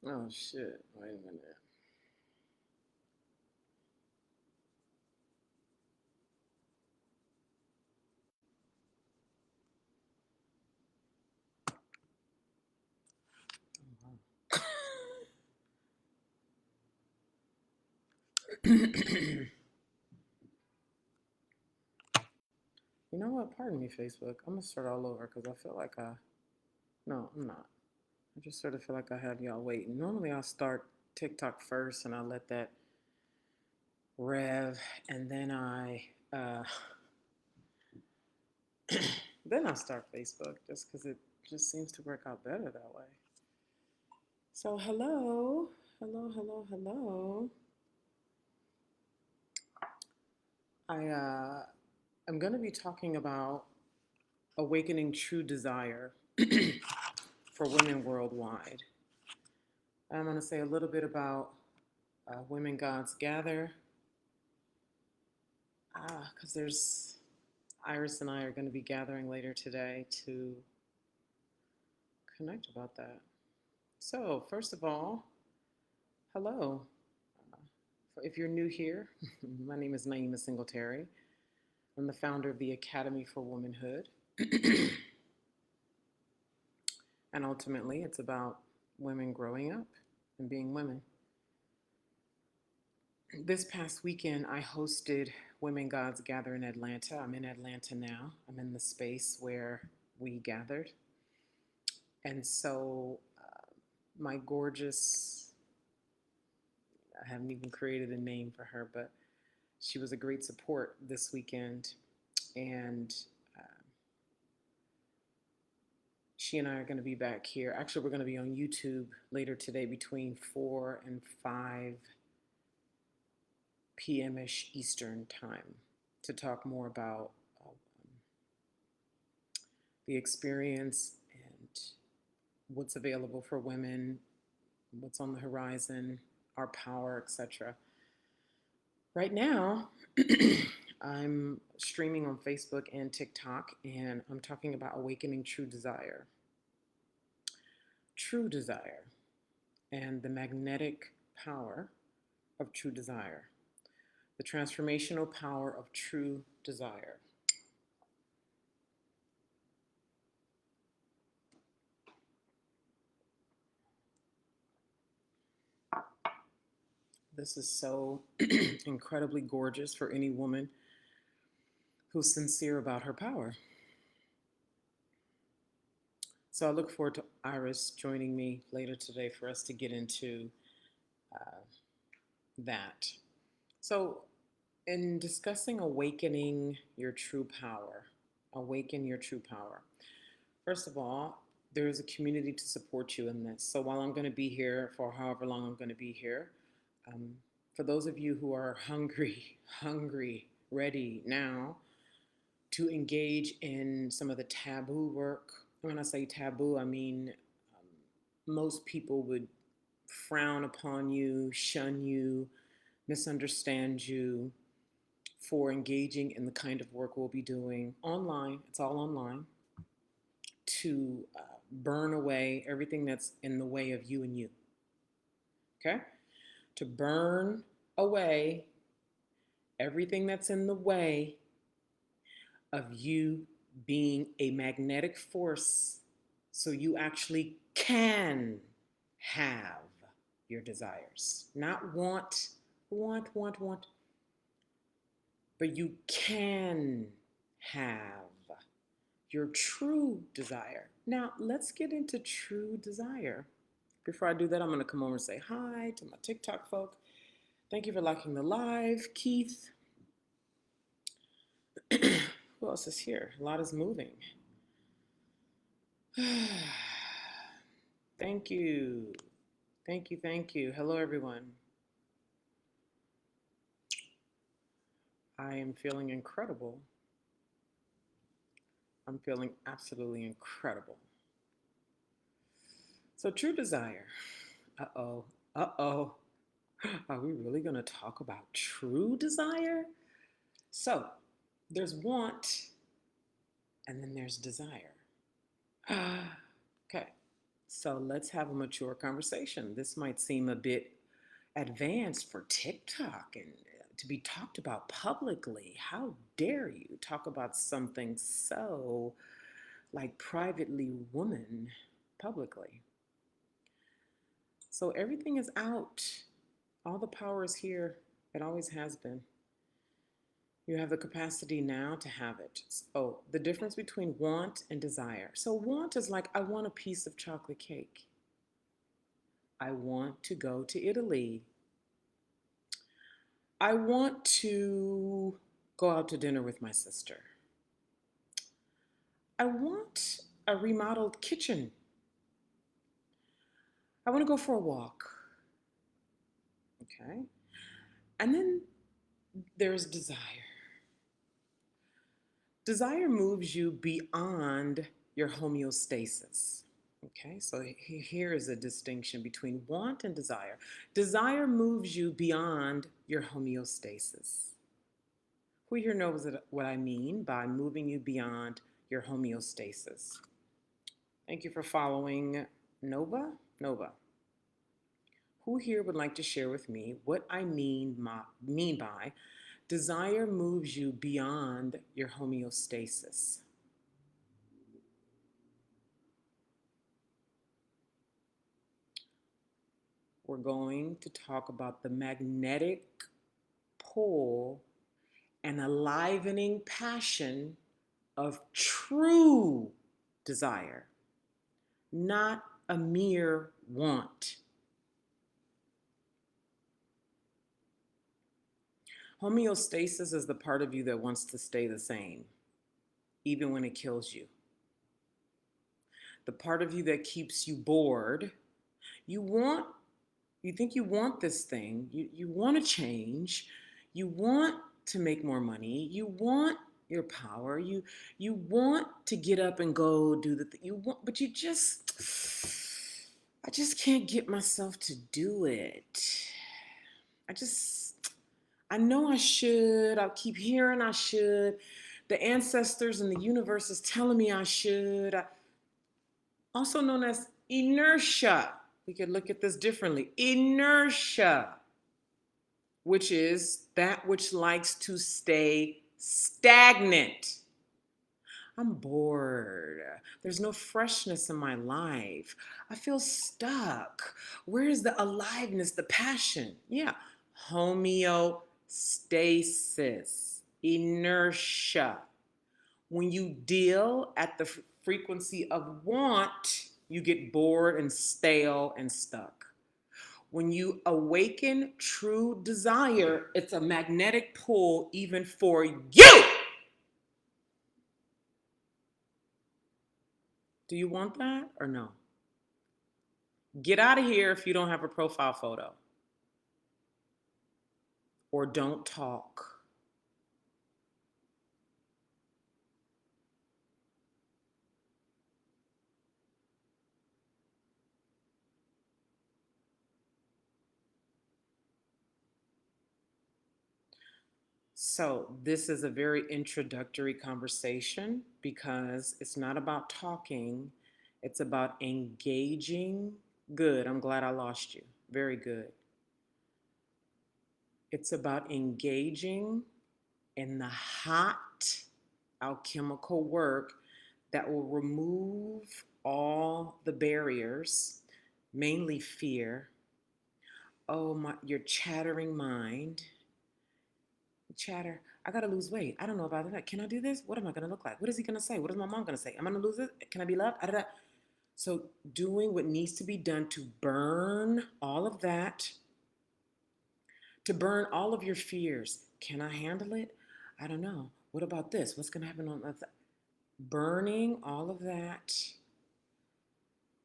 Oh shit. Wait a minute. You know what? Pardon me, Facebook. I'm gonna start all over because I feel like I. No, I'm not. I just sort of feel like I have y'all waiting. Normally, I'll start TikTok first and I'll let that rev, and uh, then I'll start Facebook just because it just seems to work out better that way. So, hello, hello, hello, hello. I'm going to be talking about awakening true desire for women worldwide. I'm going to say a little bit about Women Gods Gather, because there's Iris and I are going to be gathering later today to connect about that. So, first of all, hello. If you're new here, my name is Naima Singletary. I'm the founder of the Academy for Womanhood. And ultimately, it's about women growing up and being women. This past weekend, I hosted Women Gods Gather in Atlanta. I'm in Atlanta now. I'm in the space where we gathered. And so, my gorgeous, I haven't even created a name for her, but she was a great support this weekend. And she and I are going to be back here. Actually, we're going to be on YouTube later today between 4 and 5 p.m. ish Eastern time to talk more about the experience and what's available for women, what's on the horizon, our power, etc. Right now, I'm streaming on Facebook and TikTok, and I'm talking about awakening true desire. True desire and the magnetic power of true desire. The transformational power of true desire. This is so incredibly gorgeous for any woman who's sincere about her power. So I look forward to Iris joining me later today for us to get into uh, that. So, in discussing awakening your true power, awaken your true power. First of all, there is a community to support you in this. So while I'm going to be here for however long I'm going to be here, um, for those of you who are hungry, ready now to engage in some of the taboo work. When I say taboo, I mean most people would frown upon you, shun you, misunderstand you for engaging in the kind of work we'll be doing online. It's all online to burn away everything that's in the way of you and you. Okay? To burn away everything that's in the way of you being a magnetic force so you actually can have your desires. Not want, but you can have your true desire. Now, let's get into true desire. Before I do that, I'm going to come over and say hi to my TikTok folk. Thank you for liking the live, Keith. Who else is here? A lot is moving. Thank you. Thank you. Thank you. Hello, everyone. I am feeling incredible. I'm feeling absolutely incredible. So, true desire. Uh oh. Uh oh. Are we really going to talk about true desire? So, there's want and then there's desire. Okay, so let's have a mature conversation. This might seem a bit advanced for TikTok and to be talked about publicly. How dare you talk about something so like privately woman publicly? So everything is out. All the power is here. It always has been. You have the capacity now to have it. Oh, the difference between want and desire. So, want is like, I want a piece of chocolate cake. I want to go to Italy. I want to go out to dinner with my sister. I want a remodeled kitchen. I want to go for a walk. Okay. And then there's desire. Desire moves you beyond your homeostasis. Okay, so here is a distinction between want and desire. Desire moves you beyond your homeostasis. Who here knows what I mean by moving you beyond your homeostasis? Thank you for following Nova. Nova. Who here would like to share with me what I mean by desire moves you beyond your homeostasis? We're going to talk about the magnetic pull and enlivening passion of true desire, not a mere want. Homeostasis is the part of you that wants to stay the same, even when it kills you. The part of you that keeps you bored. You want, you think you want this thing, you want to change, you want to make more money, you want your power, you want to get up and go do the thing you want, but I just can't get myself to do it. I just I know I should. I keep hearing I should. The ancestors and the universe is telling me I should. Also known as inertia. We could look at this differently. Inertia, which is that which likes to stay stagnant. I'm bored. There's no freshness in my life. I feel stuck. Where is the aliveness, the passion? Yeah, homeostasis, inertia. When you deal at the frequency of want, you get bored and stale and stuck. When you awaken true desire, it's a magnetic pull even for you. Do you want that or no? Get out of here if you don't have a profile photo. Or don't talk. So, this is a very introductory conversation because it's not about talking, it's about engaging. Good, I'm glad I lost you. Very good. It's about engaging in the hot alchemical work that will remove all the barriers, mainly fear. Oh, my, your chattering mind. Chatter. I gotta lose weight. I don't know about that. Can I do this? What am I gonna look like? What is he gonna say? What is my mom gonna say? Am I gonna lose it? Can I be loved? So, doing what needs to be done to burn all of that, to burn all of your fears. Can I handle it? I don't know. What about this? What's gonna happen on that? Burning all of that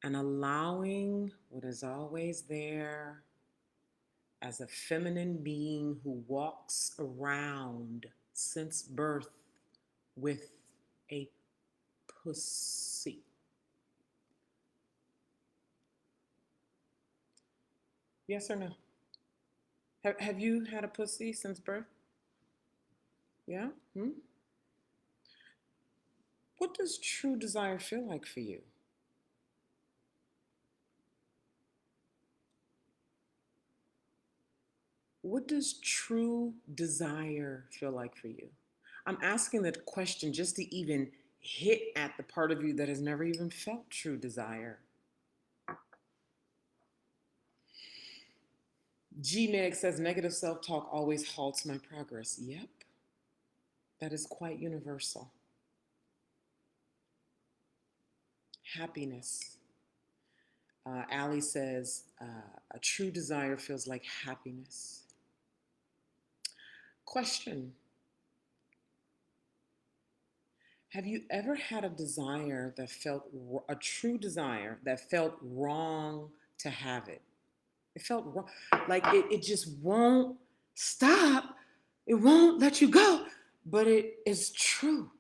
and allowing what is always there as a feminine being who walks around since birth with a pussy. Yes or no? Have you had a pussy since birth? Yeah? Hmm? What does true desire feel like for you? What does true desire feel like for you? I'm asking that question just to even hit at the part of you that has never even felt true desire. G Meg says negative self talk always halts my progress. Yep, that is quite universal. Happiness. Allie says a true desire feels like happiness. Question. Have you ever had a desire that felt a true desire that felt wrong to have it? It felt wrong. Like it just won't stop. It won't let you go. But it is true.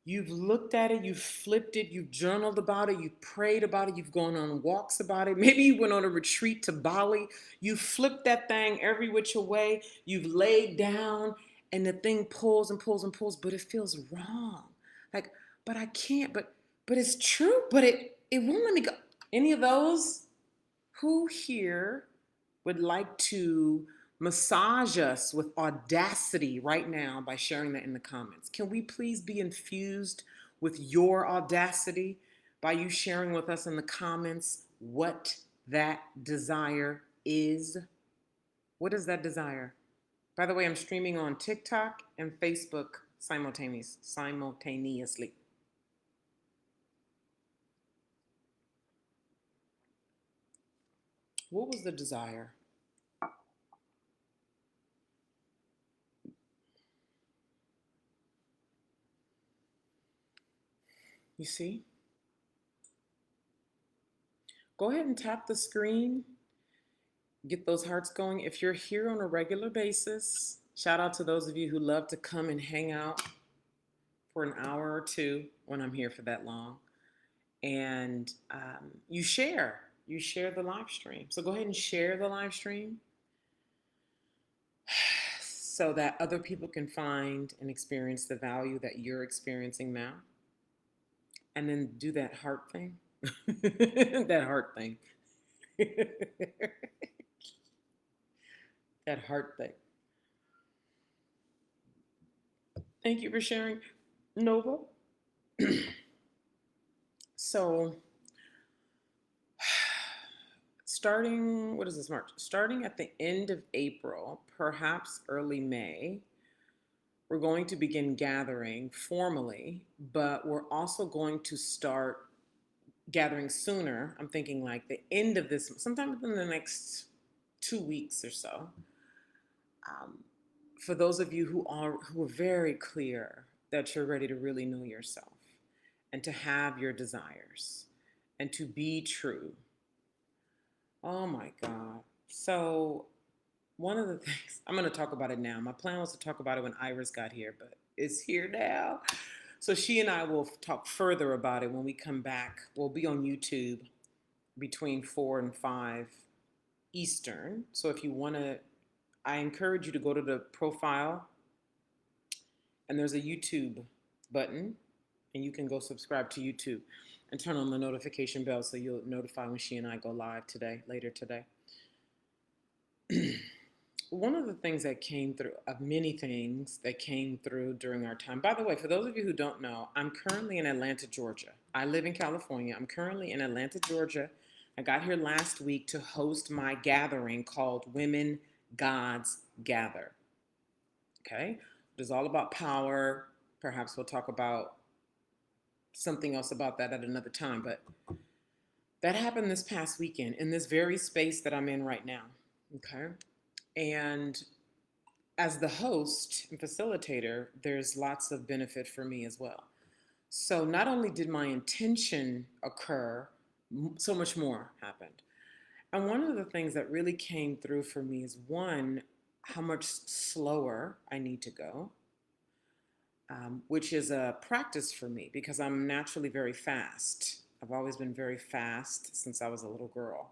You've looked at it, you've flipped it, you've journaled about it, you've prayed about it, you've gone on walks about it. Maybe you went on a retreat to Bali. You flipped that thing every which way. You've laid down and the thing pulls and pulls and pulls, but it feels wrong. Like, but I can't, but it's true, but it won't let me go. Any of those? Who here would like to massage us with audacity right now by sharing that in the comments? Can we please be infused with your audacity by you sharing with us in the comments what that desire is? What is that desire? By the way, I'm streaming on TikTok and Facebook simultaneously. What was the desire? You see? Go ahead and tap the screen. Get those hearts going. If you're here on a regular basis, shout out to those of you who love to come and hang out for an hour or two when I'm here for that long. And you share the live stream. So go ahead and share the live stream so that other people can find and experience the value that you're experiencing now. And then do that heart thing. That heart thing. That heart thing. Thank you for sharing, Nova. So, starting, what is this, March? Starting at the end of April, perhaps early May, we're going to begin gathering formally, but we're also going to start gathering sooner. I'm thinking like the end of this, sometime within the next 2 weeks or so. For those of you who are very clear that you're ready to really know yourself and to have your desires and to be true. Oh my God. So one of the things, I'm going to talk about it now. My plan was to talk about it when Iris got here, but it's here now. So she and I will talk further about it when we come back. We'll be on YouTube between 4 and 5 Eastern. So if you want to, I encourage you to go to the profile and there's a YouTube button and you can go subscribe to YouTube and turn on the notification bell so you'll notify when she and I go live today, later today. One of the things that came through, of many things that came through during our time, by the way, for those of you who don't know, I'm currently in Atlanta, Georgia. I live in California. I'm currently in Atlanta, Georgia. I got here last week to host my gathering called Women Gods Gather. Okay? It is all about power. Perhaps we'll talk about something else about that at another time, but that happened this past weekend in this very space that I'm in right now. Okay? And as the host and facilitator, there's lots of benefit for me as well. So not only did my intention occur, so much more happened. And one of the things that really came through for me is one, how much slower I need to go, which is a practice for me because I'm naturally very fast. I've always been very fast since I was a little girl.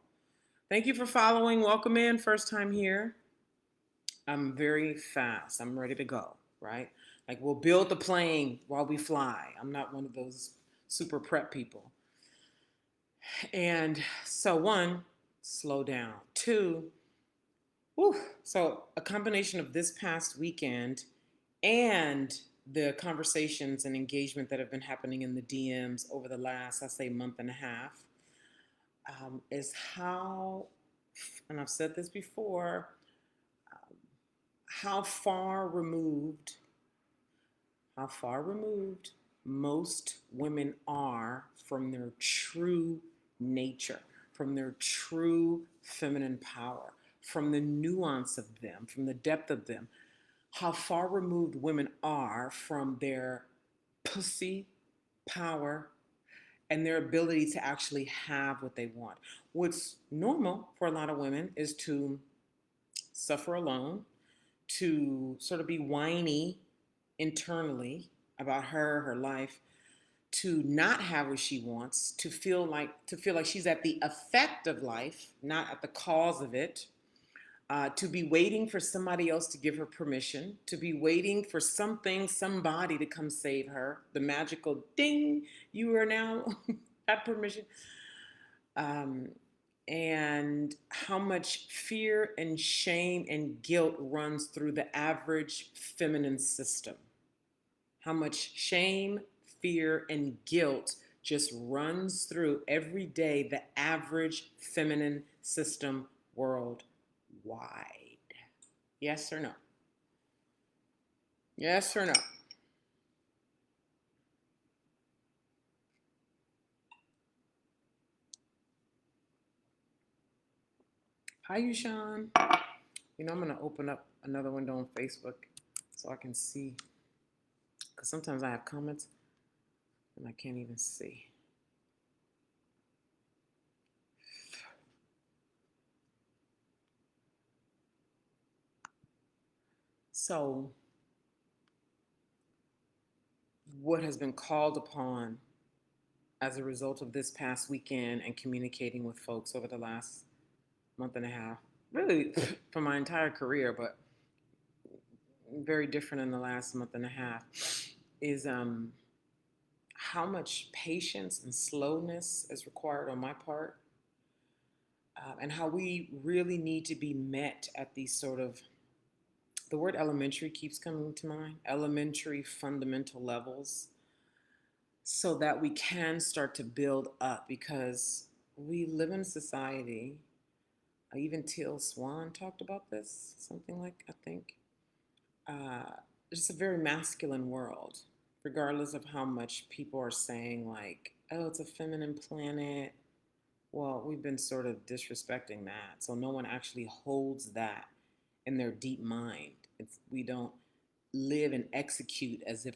Thank you for following. Welcome in, first time here. I'm very fast. I'm ready to go, right? Like we'll build the plane while we fly. I'm not one of those super prep people. And so one, slow down. Two, Whew. So a combination of this past weekend and the conversations and engagement that have been happening in the DMs over the last, I say, month and a half, is how, and I've said this before, how far removed, how far removed most women are from their true nature, from their true feminine power, from the nuance of them, from the depth of them, how far removed women are from their pussy power and their ability to actually have what they want. What's normal for a lot of women is to suffer alone, to sort of be whiny internally about her life, to not have what she wants, to feel like she's at the effect of life, not at the cause of it, to be waiting for somebody else to give her permission, to be waiting for something, somebody to come save her. The magical ding, you are now at permission. Um, and how much fear and shame and guilt runs through the average feminine system. How much shame, fear, and guilt just runs through every day the average feminine system worldwide. Yes or no? Yes or no? Hi, you, Sean. I'm going to open up another window on Facebook so I can see. Because sometimes I have comments and I can't even see. So, what has been called upon as a result of this past weekend and communicating with folks over the last month and a half, really for my entire career, but very different in the last month and a half, is how much patience and slowness is required on my part, and how we really need to be met at these sort of, the word elementary keeps coming to mind, elementary fundamental levels, so that we can start to build up, because we live in a society, even Teal Swan talked about this, something like, I think, uh, it's a very masculine world, regardless of how much people are saying, like, oh, it's a feminine planet. Well, we've been sort of disrespecting that. So no one actually holds that in their deep mind. We don't live and execute as if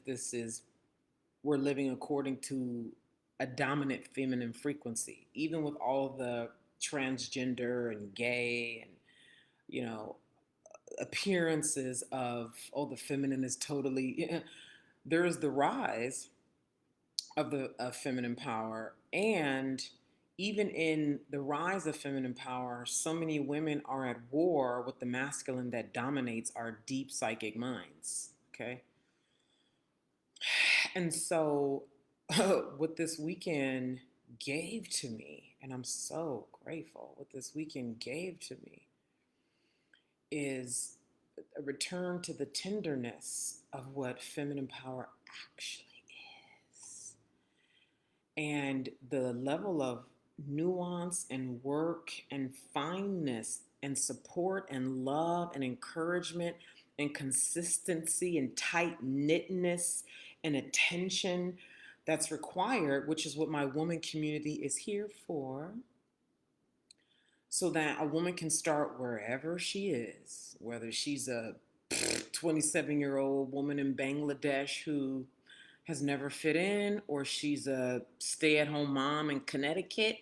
we're living according to a dominant feminine frequency, even with all the transgender and gay and, you know, appearances of, oh, the feminine is totally, yeah, there is the rise of the of feminine power, and even in the rise of feminine power, so many women are at war with the masculine that dominates our deep psychic minds. Okay. And so what this weekend gave to me, and I'm so grateful, what this weekend gave to me is a return to the tenderness of what feminine power actually is, and the level of nuance and work and fineness and support and love and encouragement and consistency and tight knitness and attention that's required, which is what my woman community is here for, so that a woman can start wherever she is, whether she's a 27-year-old woman in Bangladesh who has never fit in, or she's a stay at home mom in Connecticut,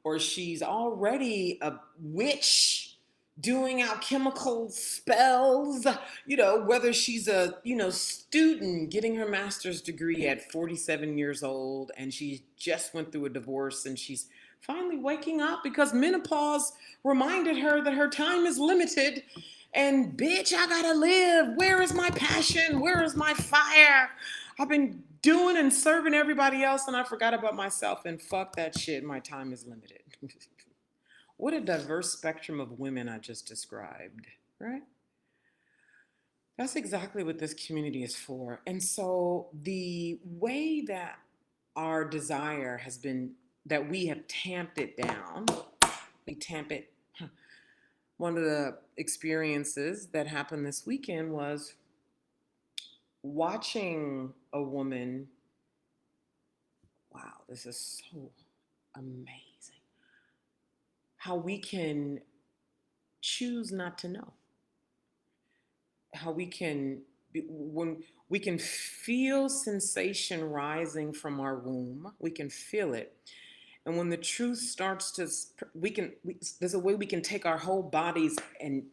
or she's already a witch doing alchemical spells, whether she's a, student getting her master's degree at 47 years old and she just went through a divorce and she's finally waking up because menopause reminded her that her time is limited. And bitch, I gotta live. Where is my passion? Where is my fire? I've been doing and serving everybody else and I forgot about myself, and fuck that shit. My time is limited. What a diverse spectrum of women I just described, right? That's exactly what this community is for. And so the way that our desire has been, that we have tamped it down, we tamp it. One of the experiences that happened this weekend was watching a woman. Wow, this is so amazing. How we can choose not to know. How we can, when we can feel sensation rising from our womb, we can feel it. And when the truth starts to, there's a way we can take our whole bodies and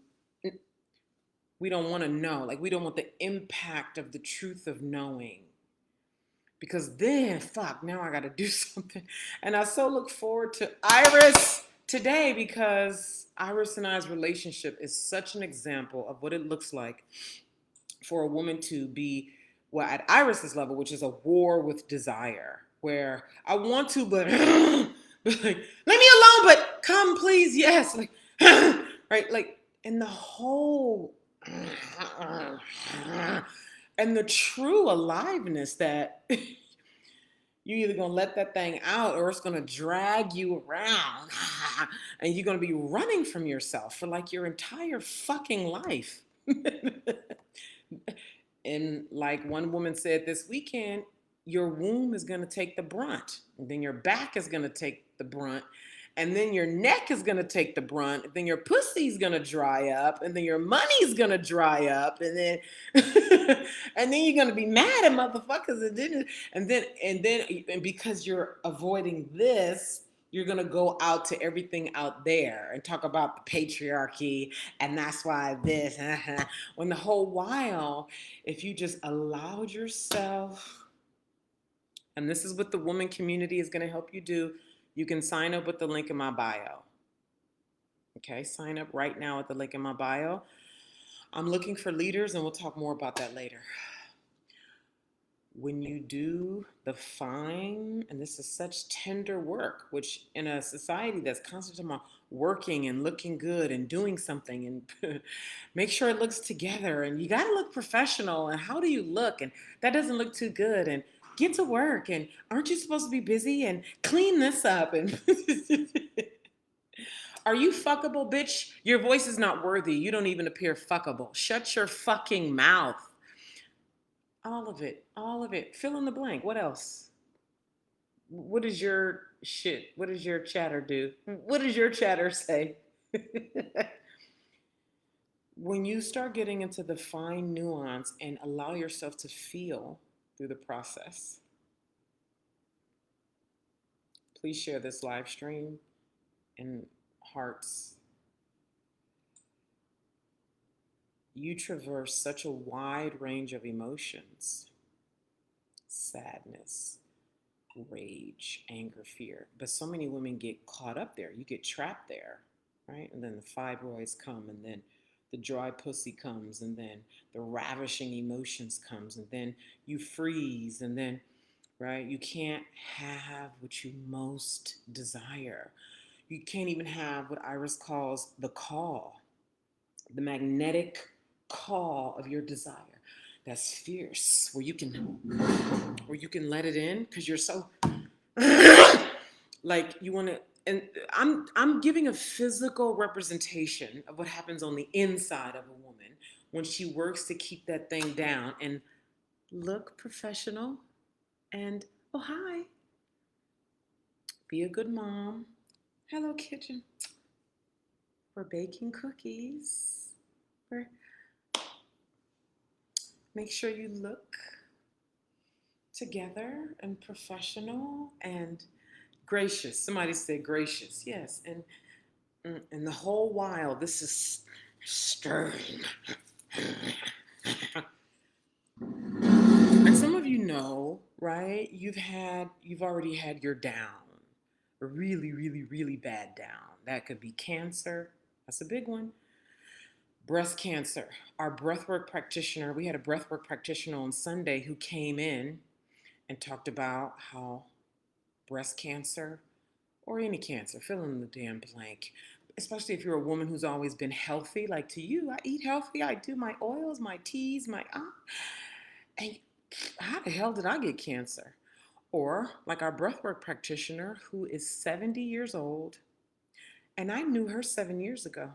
we don't want to know. Like, we don't want the impact of the truth of knowing. Because then, fuck, now I got to do something. And I so look forward to Iris today because Iris and I's relationship is such an example of what it looks like for a woman to be, well, at Iris's level, which is a war with desire, where I want to, but, but like, leave me alone, but come, please, yes, like, right, like, and the whole, and the true aliveness that you either gonna let that thing out or it's gonna drag you around, and you're gonna be running from yourself for like your entire fucking life. And like one woman said this weekend, your womb is going to take the brunt. And then your back is going to take the brunt. And then your neck is going to take the brunt. And then your pussy's going to dry up. And then your money's going to dry up. And then and then you're going to be mad at motherfuckers that didn't. And because you're avoiding this, you're going to go out to everything out there and talk about the patriarchy. And that's why this, when the whole while, if you just allowed yourself, and this is what the woman community is going to help you do, you can sign up with the link in my bio. Okay, sign up right now at the link in my bio. I'm looking for leaders, and we'll talk more about that later. When you do the fine, and this is such tender work, which in a society that's constantly about working and looking good and doing something and make sure it looks together, and you got to look professional, and how do you look, and that doesn't look too good, and get to work, and aren't you supposed to be busy, and clean this up, and are you fuckable, bitch? Your voice is not worthy. You don't even appear fuckable. Shut your fucking mouth. All of it. All of it. Fill in the blank. What else? What is your shit? What does your chatter do? What does your chatter say? When you start getting into the fine nuance and allow yourself to feel through the process, please share this live stream in hearts. You traverse such a wide range of emotions: sadness, rage, anger, fear. But so many women get caught up there. You get trapped there, right? And then the fibroids come, and then the dry pussy comes, and then the ravishing emotions comes, and then you freeze, and then, right, you can't have what you most desire. You can't even have what Iris calls the call, the magnetic call of your desire. That's fierce, where you can let it in because you're so like you want to. And I'm giving a physical representation of what happens on the inside of a woman when she works to keep that thing down and look professional and, oh, hi, be a good mom. Hello, kitchen. We're baking cookies. Make sure you look together and professional and gracious. Somebody said gracious. Yes. And the whole while, this is stirring. And some of you know, right? You've already had your down, a really, really, really bad down. That could be cancer. That's a big one. Breast cancer. Our breathwork practitioner, we had a breathwork practitioner on Sunday who came in and talked about how breast cancer or any cancer, fill in the damn blank, especially if you're a woman who's always been healthy, like to you, I eat healthy, I do my oils, my teas, and how the hell did I get cancer? Or like our breathwork practitioner who is 70 years old, and I knew her 7 years ago.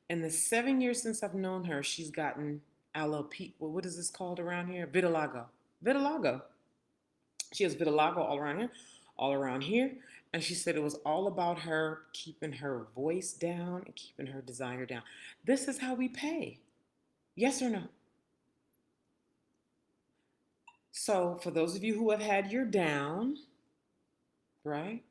And the 7 years since I've known her, she's gotten alopecia. Well, what is this called around here? Vitiligo. Vitiligo. She has vitiligo all around here, all around here. And she said it was all about her keeping her voice down and keeping her desire down. This is how we pay. Yes or no? So, for those of you who have had your down, right?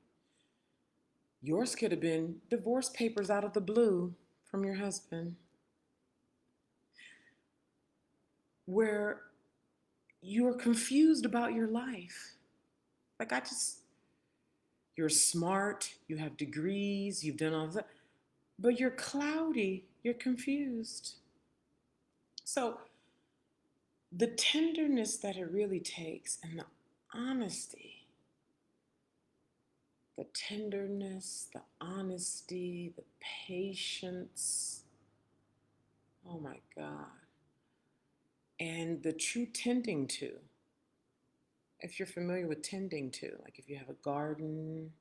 Yours could have been divorce papers out of the blue from your husband, where you're confused about your life. Like, you're smart, you have degrees, you've done all that, but you're cloudy, you're confused. So, the tenderness that it really takes and the honesty, the tenderness, the honesty, the patience, oh my God, and the true tending to. If you're familiar with tending to, like if you have a garden,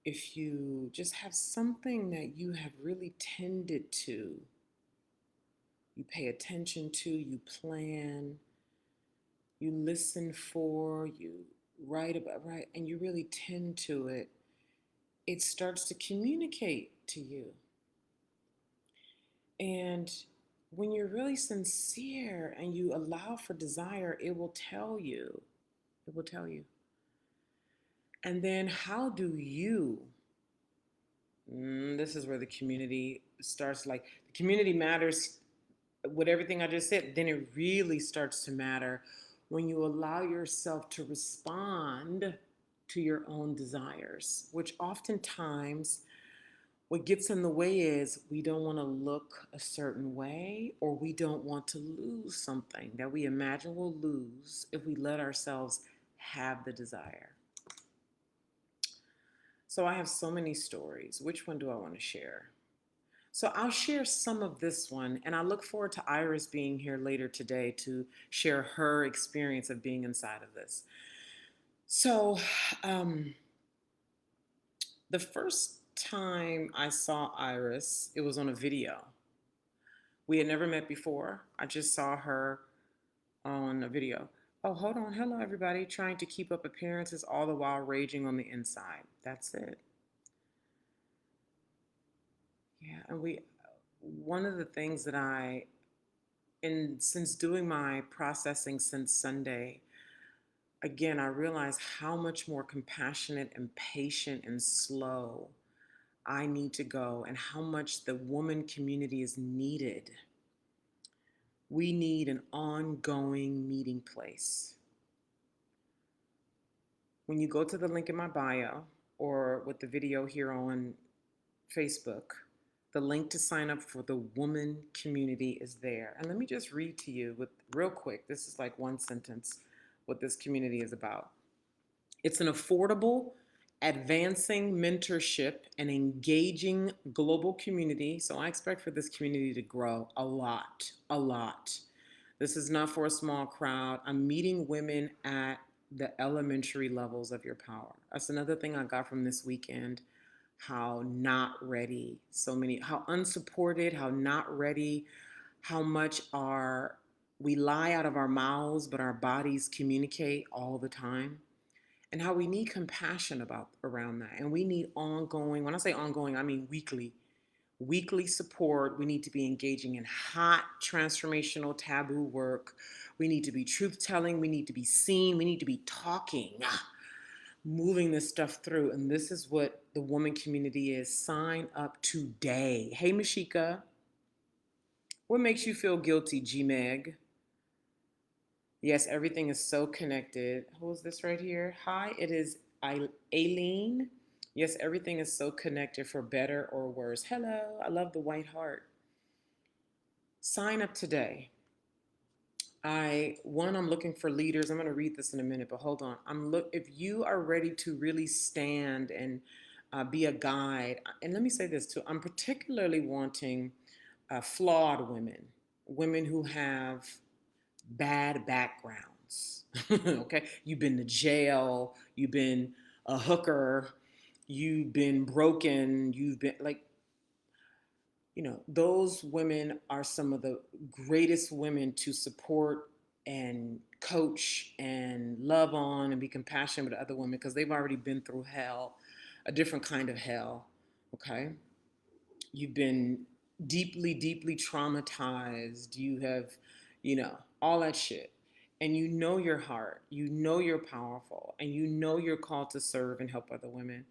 if you just have something that you have really tended to, you pay attention to, you plan, you listen for, you write about, right, and you really tend to it, it starts to communicate to you. And when you're really sincere and you allow for desire, it will tell you. It will tell you. And then how do you? This is where the community starts. Like the community matters with everything I just said. Then it really starts to matter when you allow yourself to respond to your own desires, which oftentimes what gets in the way is we don't want to look a certain way, or we don't want to lose something that we imagine we'll lose if we let ourselves have the desire. So I have so many stories. Which one do I want to share? So I'll share some of this one, and I look forward to Iris being here later today to share her experience of being inside of this. So, the first time I saw Iris, it was on a video. We had never met before. I just saw her on a video. Oh, hold on. Hello, everybody. Trying to keep up appearances all the while raging on the inside. That's it. Yeah, and one of the things that and since doing my processing since Sunday, again, I realized how much more compassionate and patient and slow I need to go, and how much the woman community is needed. We need an ongoing meeting place. When you go to the link in my bio or with the video here on Facebook, the link to sign up for the woman community is there. And let me just read to you with real quick. This is like one sentence what this community is about. It's an affordable, advancing mentorship and engaging global community. So I expect for this community to grow a lot, a lot. This is not for a small crowd. I'm meeting women at the elementary levels of your power. That's another thing I got from this weekend. How not ready so many, how unsupported, how not ready, how much we lie out of our mouths, but our bodies communicate all the time, and how we need compassion around that. And we need ongoing, when I say ongoing, I mean weekly support. We need to be engaging in hot transformational taboo work. We need to be truth telling. We need to be seen. We need to be talking, moving this stuff through. And this is what the woman community is. Sign up today. Hey, Mashika, what makes you feel guilty, G Meg? Yes, everything is so connected. Who is this right here? Hi, it is Aileen. Yes, everything is so connected for better or worse. Hello, I love the white heart. Sign up today. I'm looking for leaders. I'm going to read this in a minute, but hold on. If you are ready to really stand and be a guide. And let me say this too, I'm particularly wanting flawed women, women who have bad backgrounds. Okay, you've been to jail, you've been a hooker, you've been broken, you've been like, those women are some of the greatest women to support and coach and love on and be compassionate with other women because they've already been through hell, a different kind of hell. Okay, you've been deeply, deeply traumatized. You have, all that shit. And your heart, you're powerful, and you're called to serve and help other women.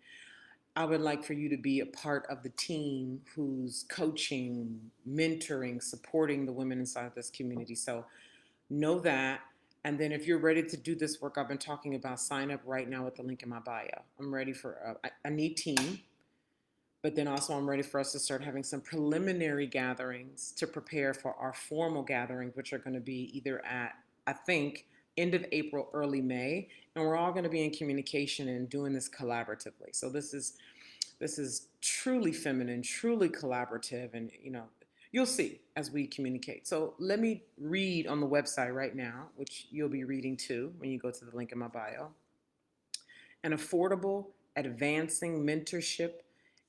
I would like for you to be a part of the team who's coaching, mentoring, supporting the women inside this community. So know that. And then if you're ready to do this work I've been talking about, sign up right now at the link in my bio. I'm ready for, I need team. But then also, I'm ready for us to start having some preliminary gatherings to prepare for our formal gatherings, which are going to be either at, I think, end of April, early May, and we're all going to be in communication and doing this collaboratively. So this is truly feminine, truly collaborative, and you'll see as we communicate. So let me read on the website right now, which you'll be reading too when you go to the link in my bio. An affordable, advancing mentorship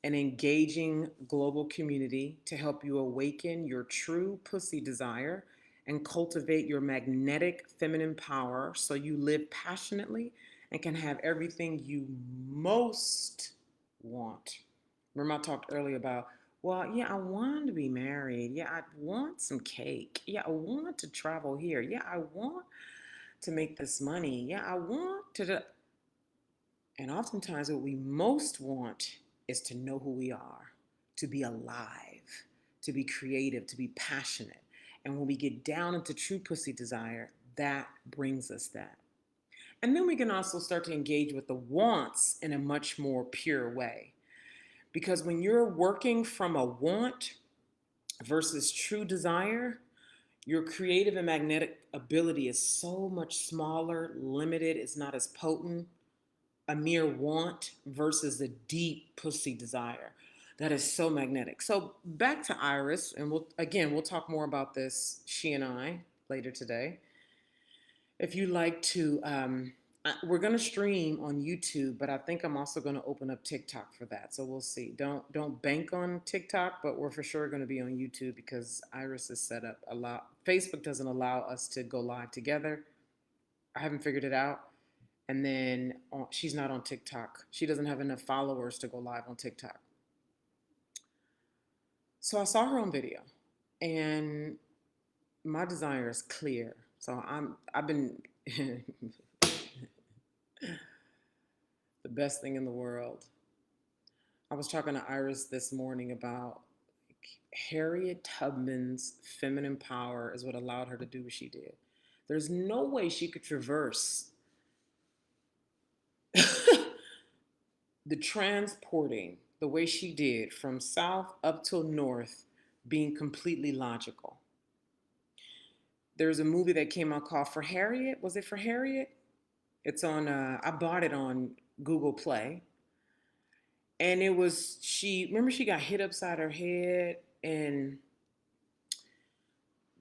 and engaging global community to help you awaken your true pussy desire and cultivate your magnetic feminine power so you live passionately and can have everything you most want. Remember, I talked earlier about, well, yeah, I want to be married. Yeah, I want some cake. Yeah, I want to travel here. Yeah, I want to make this money. Yeah, I want to. And oftentimes, what we most want is to know who we are, to be alive, to be creative, to be passionate. And when we get down into true pussy desire, that brings us that. And then we can also start to engage with the wants in a much more pure way. Because when you're working from a want versus true desire, your creative and magnetic ability is so much smaller, limited, it's not as potent. A mere want versus a deep pussy desire. That is so magnetic. So back to Iris, and we'll talk more about this, she and I, later today. If you like to, we're gonna stream on YouTube, but I think I'm also gonna open up TikTok for that. So we'll see. Don't bank on TikTok, but we're for sure gonna be on YouTube because Iris is set up a lot. Facebook doesn't allow us to go live together. I haven't figured it out. And then she's not on TikTok. She doesn't have enough followers to go live on TikTok. So I saw her on video, and my desire is clear. So I've been the best thing in the world. I was talking to Iris this morning about Harriet Tubman's feminine power is what allowed her to do what she did. There's no way she could traverse the transporting the way she did from south up till north being completely logical. There's a movie that came out called For Harriet. Was it For Harriet? It's on, I bought it on Google Play. And it was, remember she got hit upside her head and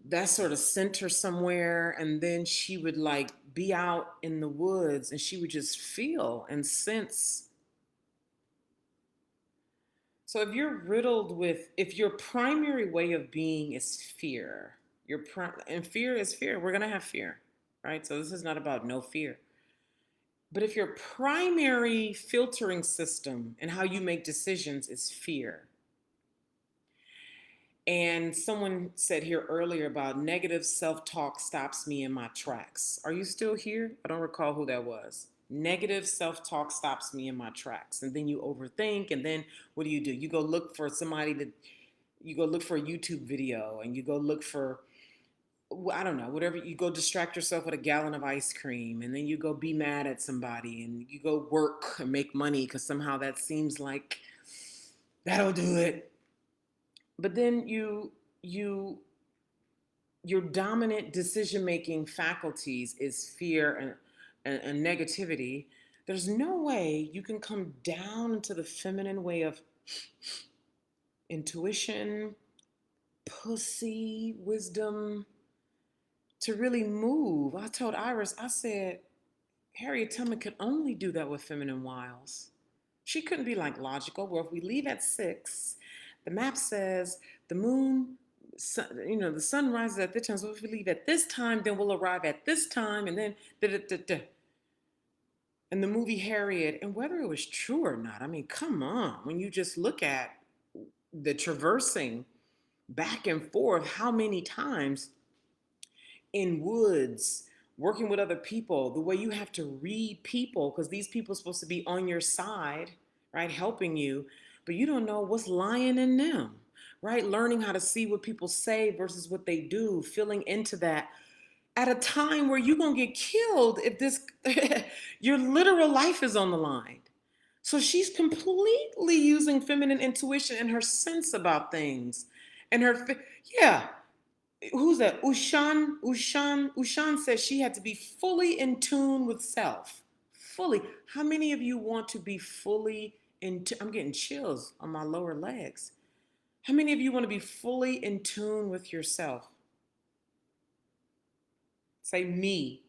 that sort of sent her somewhere. And then she would like be out in the woods and she would just feel and sense. So if you're riddled with, if your primary way of being is fear, and fear is fear, we're gonna have fear, right? So this is not about no fear. But if your primary filtering system and how you make decisions is fear, and someone said here earlier about negative self-talk stops me in my tracks. Are you still here? I don't recall who that was. Negative self-talk stops me in my tracks. And then you overthink, and then what do? You go look for you go look for a YouTube video, and you go look for, I don't know, whatever, you go distract yourself with a gallon of ice cream, and then you go be mad at somebody, and you go work and make money because somehow that seems like that'll do it. But then your dominant decision-making faculties is fear and negativity. There's no way you can come down into the feminine way of intuition, pussy, wisdom to really move. I told Iris, I said, Harriet Tubman could only do that with feminine wiles. She couldn't be like logical. Well, if we leave at 6, the map says the moon, the sun rises at this time. So if we leave at this time, then we'll arrive at this time, and then da da da da. And the movie Harriet, and whether it was true or not, I mean, come on. When you just look at the traversing back and forth, how many times in woods, working with other people, the way you have to read people, because these people are supposed to be on your side, right, helping you, but you don't know what's lying in them, right? Learning how to see what people say versus what they do, feeling into that at a time where you're going to get killed if this, your literal life is on the line. So she's completely using feminine intuition and her sense about things. And yeah, who's that? Ushan says she had to be fully in tune with self. Fully. How many of you want to be fully in I'm getting chills on my lower legs. How many of you want to be fully in tune with yourself? Say me.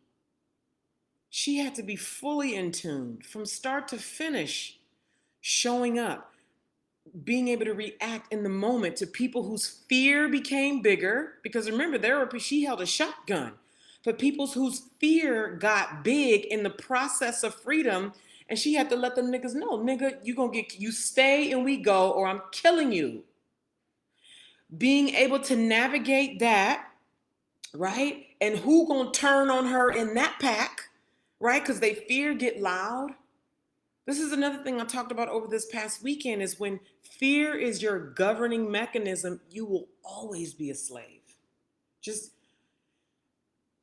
She had to be fully in tune from start to finish, showing up, being able to react in the moment to people whose fear became bigger. Because remember, she held a shotgun. But people whose fear got big in the process of freedom, and she had to let them niggas know, nigga, you stay and we go, or I'm killing you. Being able to navigate that, right? And who gonna turn on her in that pack, right? Because they fear get loud. This is another thing I talked about over this past weekend is when fear is your governing mechanism, you will always be a slave. Just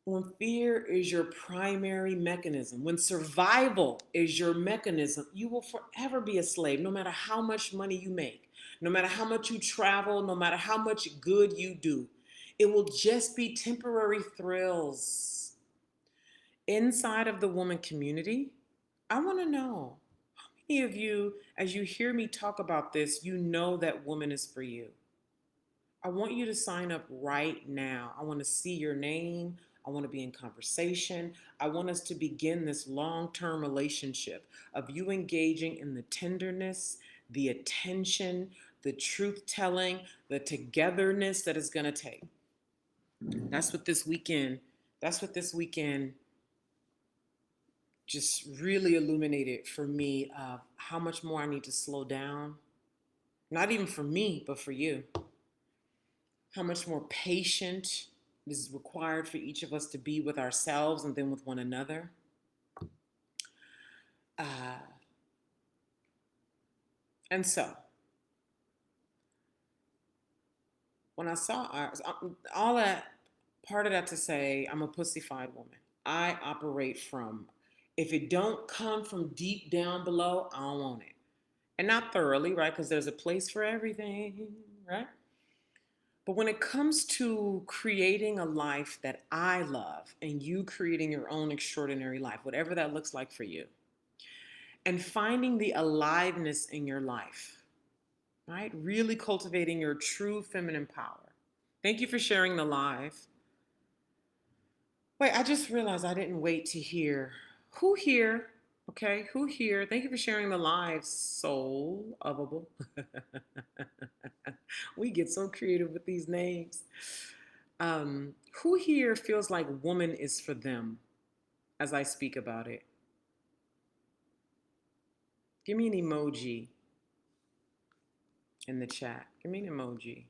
when fear is your primary mechanism, when survival is your mechanism, you will forever be a slave, no matter how much money you make, no matter how much you travel, no matter how much good you do. It will just be temporary thrills. Inside of the woman community, I want to know, how many of you, as you hear me talk about this, you know that woman is for you? I want you to sign up right now. I want to see your name. I want to be in conversation. I want us to begin this long-term relationship of you engaging in the tenderness, the attention, the truth telling, the togetherness that it's going to take. That's what this weekend, just really illuminated for me of how much more I need to slow down. Not even for me, but for you. How much more patient is required for each of us to be with ourselves and then with one another. And so, when I saw all that, part of that to say, I'm a pussified woman. I operate from, if it don't come from deep down below, I don't want it. And not thoroughly, right? Because there's a place for everything, right? But when it comes to creating a life that I love and you creating your own extraordinary life, whatever that looks like for you, and finding the aliveness in your life, right? Really cultivating your true feminine power. Thank you for sharing the live. Wait, I just realized I didn't wait to hear who here. Okay, who here? Thank you for sharing the live, soul ofable. We get so creative with these names. Who here feels like woman is for them as I speak about it? Give me an emoji in the chat. Give me an emoji.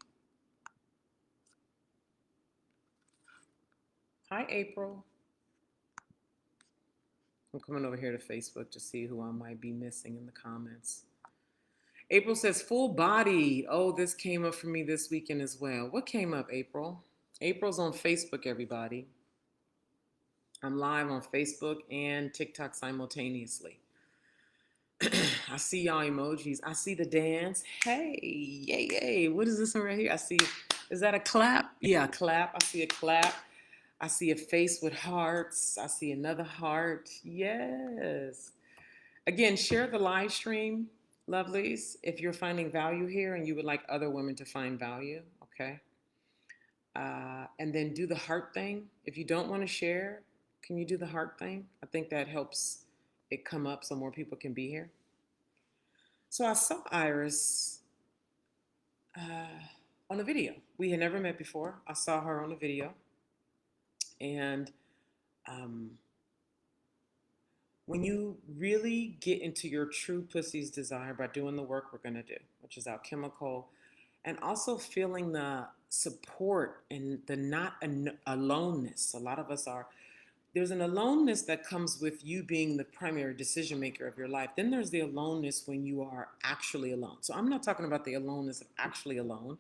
Hi, April. I'm coming over here to Facebook to see who I might be missing in the comments. April says, full body. Oh, this came up for me this weekend as well. What came up, April? April's on Facebook, everybody. I'm live on Facebook and TikTok simultaneously. I see y'all emojis. I see the dance. Hey, yay, yay. What is this one right here? I see, is that a clap? Yeah, a clap. I see a clap. I see a face with hearts. I see another heart. Yes. Again, share the live stream, lovelies, if you're finding value here and you would like other women to find value. Okay. And then do the heart thing. If you don't want to share, can you do the heart thing? I think that helps it come up so more people can be here. So I saw Iris on a video. We had never met before. I saw her on a video. And um, when you really get into your true pussy's desire by doing the work we're going to do, which is alchemical, and also feeling the support and the not aloneness. A lot of us are, there's an aloneness that comes with you being the primary decision maker of your life. Then there's the aloneness when you are actually alone. So I'm not talking about the aloneness of actually alone.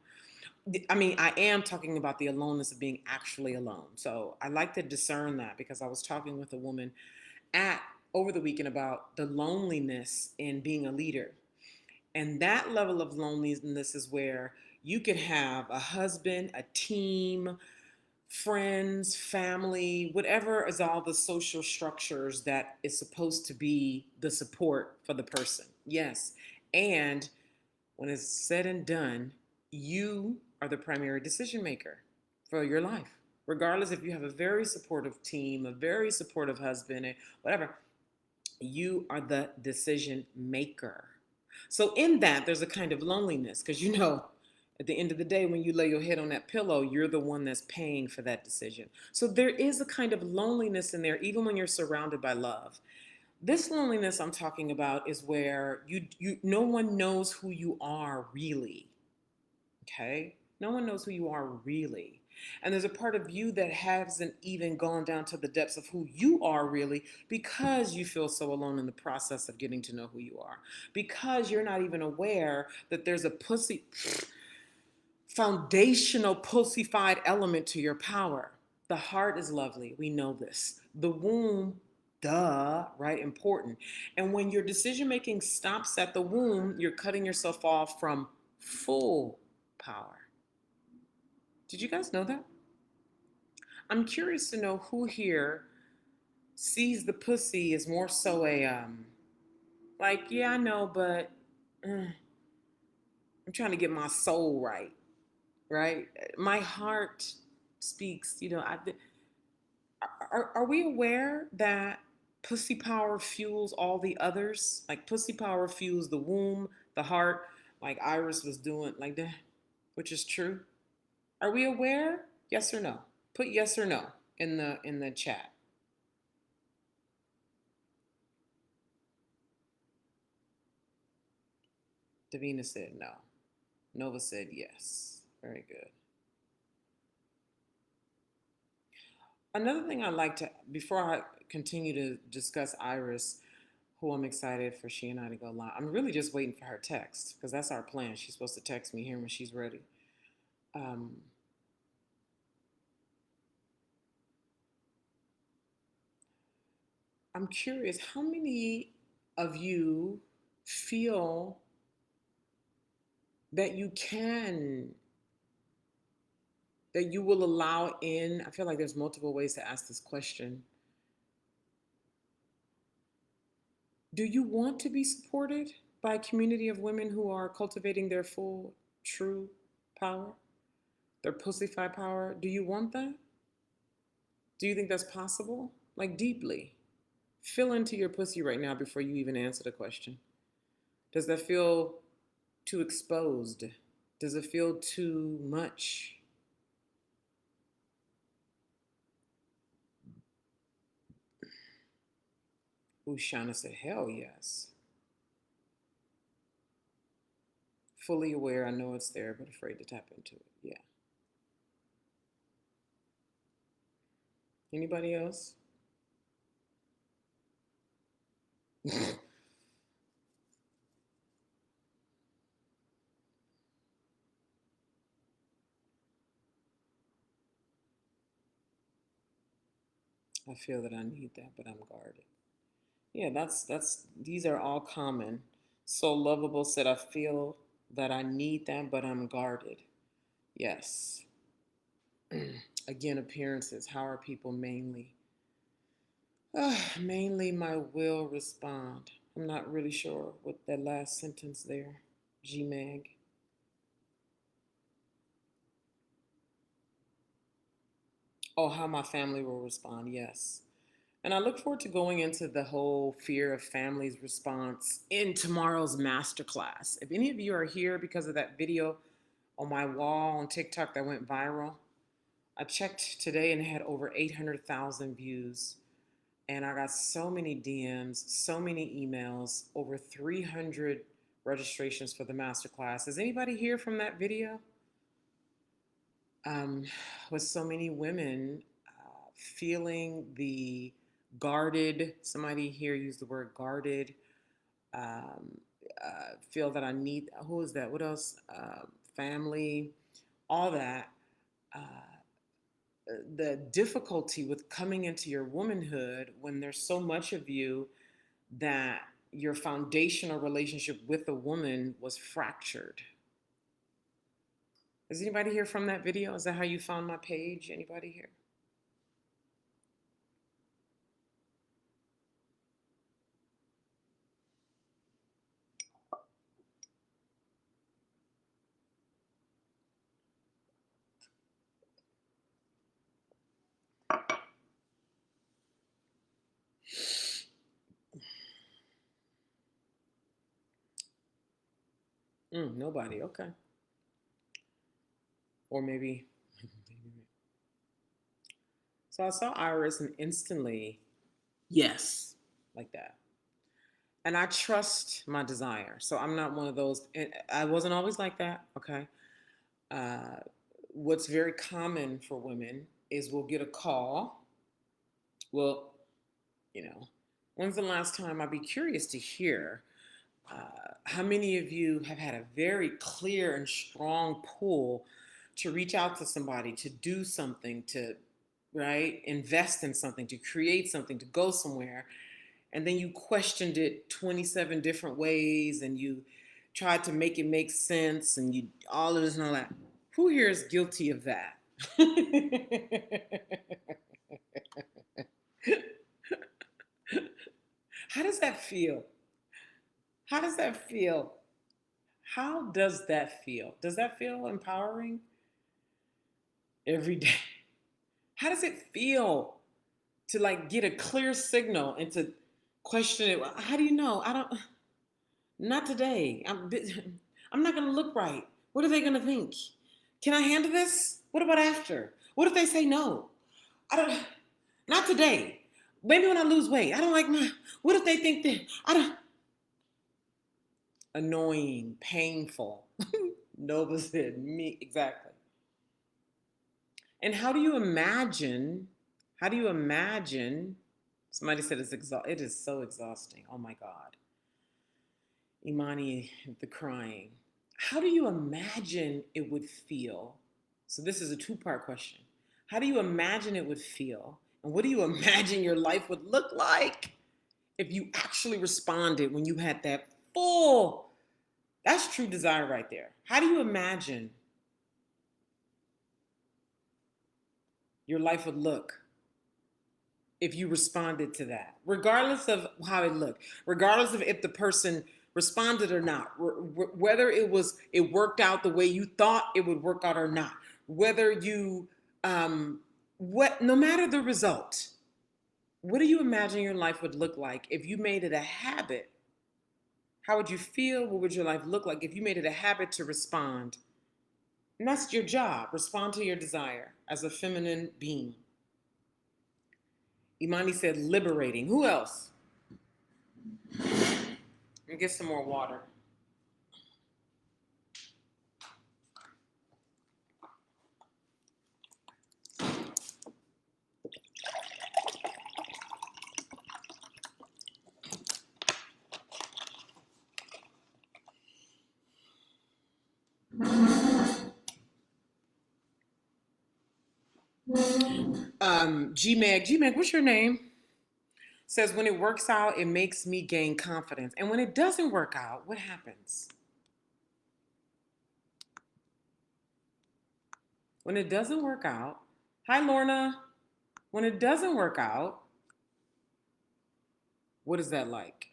I mean, I am talking about the aloneness of being actually alone. So I like to discern that because I was talking with a woman at over the weekend about the loneliness in being a leader. And that level of loneliness is where you could have a husband, a team, friends, family, whatever is all the social structures that is supposed to be the support for the person. Yes. And when it's said and done, you are the primary decision maker for your life. Regardless if you have a very supportive team, a very supportive husband, whatever, you are the decision maker. So in that, there's a kind of loneliness because at the end of the day, when you lay your head on that pillow, you're the one that's paying for that decision. So there is a kind of loneliness in there, even when you're surrounded by love. This loneliness I'm talking about is where you no one knows who you are really. Okay? No one knows who you are really. And there's a part of you that hasn't even gone down to the depths of who you are really because you feel so alone in the process of getting to know who you are. Because you're not even aware that there's a foundational pussified element to your power. The heart is lovely. We know this. The womb, duh, right? Important. And when your decision making stops at the womb, you're cutting yourself off from full power. Did you guys know that? I'm curious to know who here sees the pussy as more so a like, yeah, I know, but I'm trying to get my soul right, right? My heart speaks. Are we aware that pussy power fuels all the others? Like pussy power fuels the womb, the heart, like Iris was doing, like that, which is true. Are we aware? Yes or no? Put yes or no in the chat. Davina said no. Nova said yes. Very good. Another thing I'd like to, before I continue to discuss Iris, who I'm excited for she and I to go live. I'm really just waiting for her text because that's our plan. She's supposed to text me here when she's ready. Um, I'm curious, how many of you feel that that you will allow in? I feel like there's multiple ways to ask this question. Do you want to be supported by a community of women who are cultivating their full, true power, their pussified power? Do you want that? Do you think that's possible? Like deeply. Feel into your pussy right now before you even answer the question. Does that feel too exposed? Does it feel too much? Ooh, Shauna said, hell yes. Fully aware, I know it's there, but afraid to tap into it. Yeah. Anybody else? I feel that I need that, but I'm guarded. Yeah, that's these are all common. So lovable said I feel that I need that, but I'm guarded. Yes. Again, appearances. How are people mainly? Mainly my will respond. I'm not really sure what that last sentence there, GMAG. Oh, how my family will respond, yes. And I look forward to going into the whole fear of families response in tomorrow's masterclass. If any of you are here because of that video on my wall on TikTok that went viral, I checked today and it had over 800,000 views. And I got so many DMs, so many emails, over 300 registrations for the masterclass. Is anybody here from that video? Um, with so many women feeling the guarded, somebody here used the word guarded, um, feel that I need, who is that? What else? Family, all that. Uh, the difficulty with coming into your womanhood when there's so much of you that your foundational relationship with a woman was fractured. Is anybody here from that video? Is that how you found my page? Anybody here? Nobody. Okay. Or maybe. So I saw Iris and instantly, yes, like that. And I trust my desire. So I'm not one of those. And I wasn't always like that. Okay. Uh, what's very common for women is we'll get a call. Well, you know, when's the last time? I'd be curious to hear how many of you have had a very clear and strong pull to reach out to somebody, to do something, to, right, invest in something, to create something, to go somewhere, and then you questioned it 27 different ways and you tried to make it make sense and you all of this and all that. Who here is guilty of that? How does that feel? How does that feel? How does that feel? Does that feel empowering every day? How does it feel to like get a clear signal and to question it? How do you know? I don't. Not today. I'm not gonna look right. What are they gonna think? Can I handle this? What about after? What if they say no? I don't. Not today. Maybe when I lose weight. I don't like my. What if they think that I don't? Annoying, painful. Nova said me exactly. And how do you imagine? How do you imagine? Somebody said it is so exhausting. Oh my God. Imani, the crying. How do you imagine it would feel? So this is a two-part question. How do you imagine it would feel? And what do you imagine your life would look like if you actually responded when you had that full, that's true desire right there. How do you imagine your life would look if you responded to that, regardless of how it looked, regardless of if the person responded or not, whether it worked out the way you thought it would work out or not, whether you no matter the result, what do you imagine your life would look like if you made it a habit? How would you feel? What would your life look like if you made it a habit to respond? And that's your job. Respond to your desire as a feminine being. Imani said liberating. Who else? And get some more water. G-Mag, what's your name? Says when it works out, it makes me gain confidence. And when it doesn't work out, what happens? When it doesn't work out, hi Lorna. When it doesn't work out, what is that like?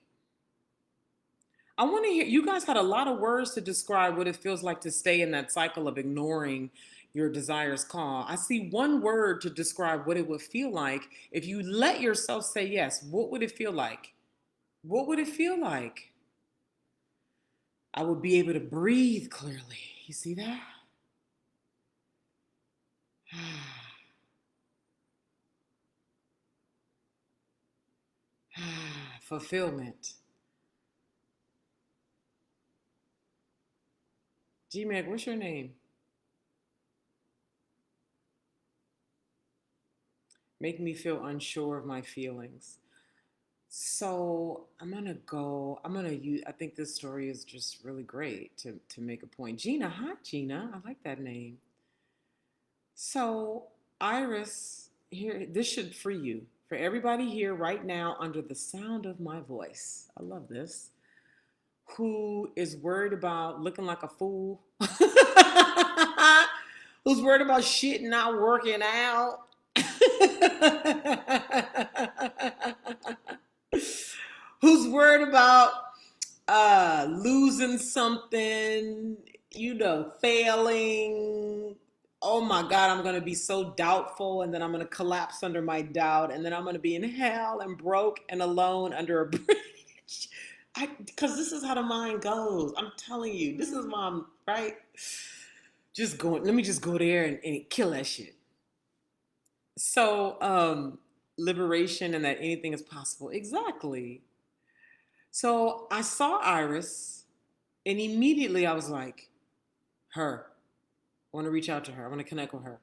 I want to hear, you guys had a lot of words to describe what it feels like to stay in that cycle of ignoring your desires call. I see one word to describe what it would feel like if you let yourself say yes. What would it feel like? What would it feel like? I would be able to breathe clearly. You see that? Fulfillment. G Meg, what's your name? Make me feel unsure of my feelings. So I'm gonna use, I think this story is just really great to make a point. Gina, hi Gina. I like that name. So Iris, here, this should free you. For everybody here right now under the sound of my voice. I love this. Who is worried about looking like a fool? Who's worried about shit not working out? Who's worried about losing something, failing. Oh my God, I'm going to be so doubtful, and then I'm going to collapse under my doubt, and then I'm going to be in hell and broke and alone under a bridge. Because this is how the mind goes. I'm telling you, this is why I'm right. Just going, let me just go there and kill that shit. So, liberation and that anything is possible. Exactly. So I saw Iris, and immediately I was like, her. I want to reach out to her. I want to connect with her.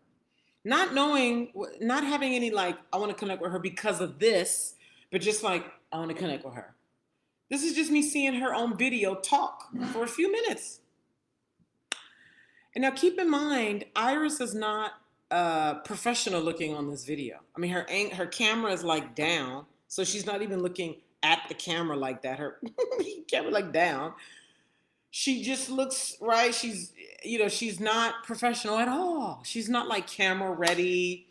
Not knowing, not having any like, I want to connect with her because of this, but just like, I want to connect with her. This is just me seeing her on video talk for a few minutes. And now keep in mind, Iris is not professional looking on this video. I mean, her camera is like down, so she's not even looking at the camera like that. Her camera like down. She just looks right. She's not professional at all. She's not like camera ready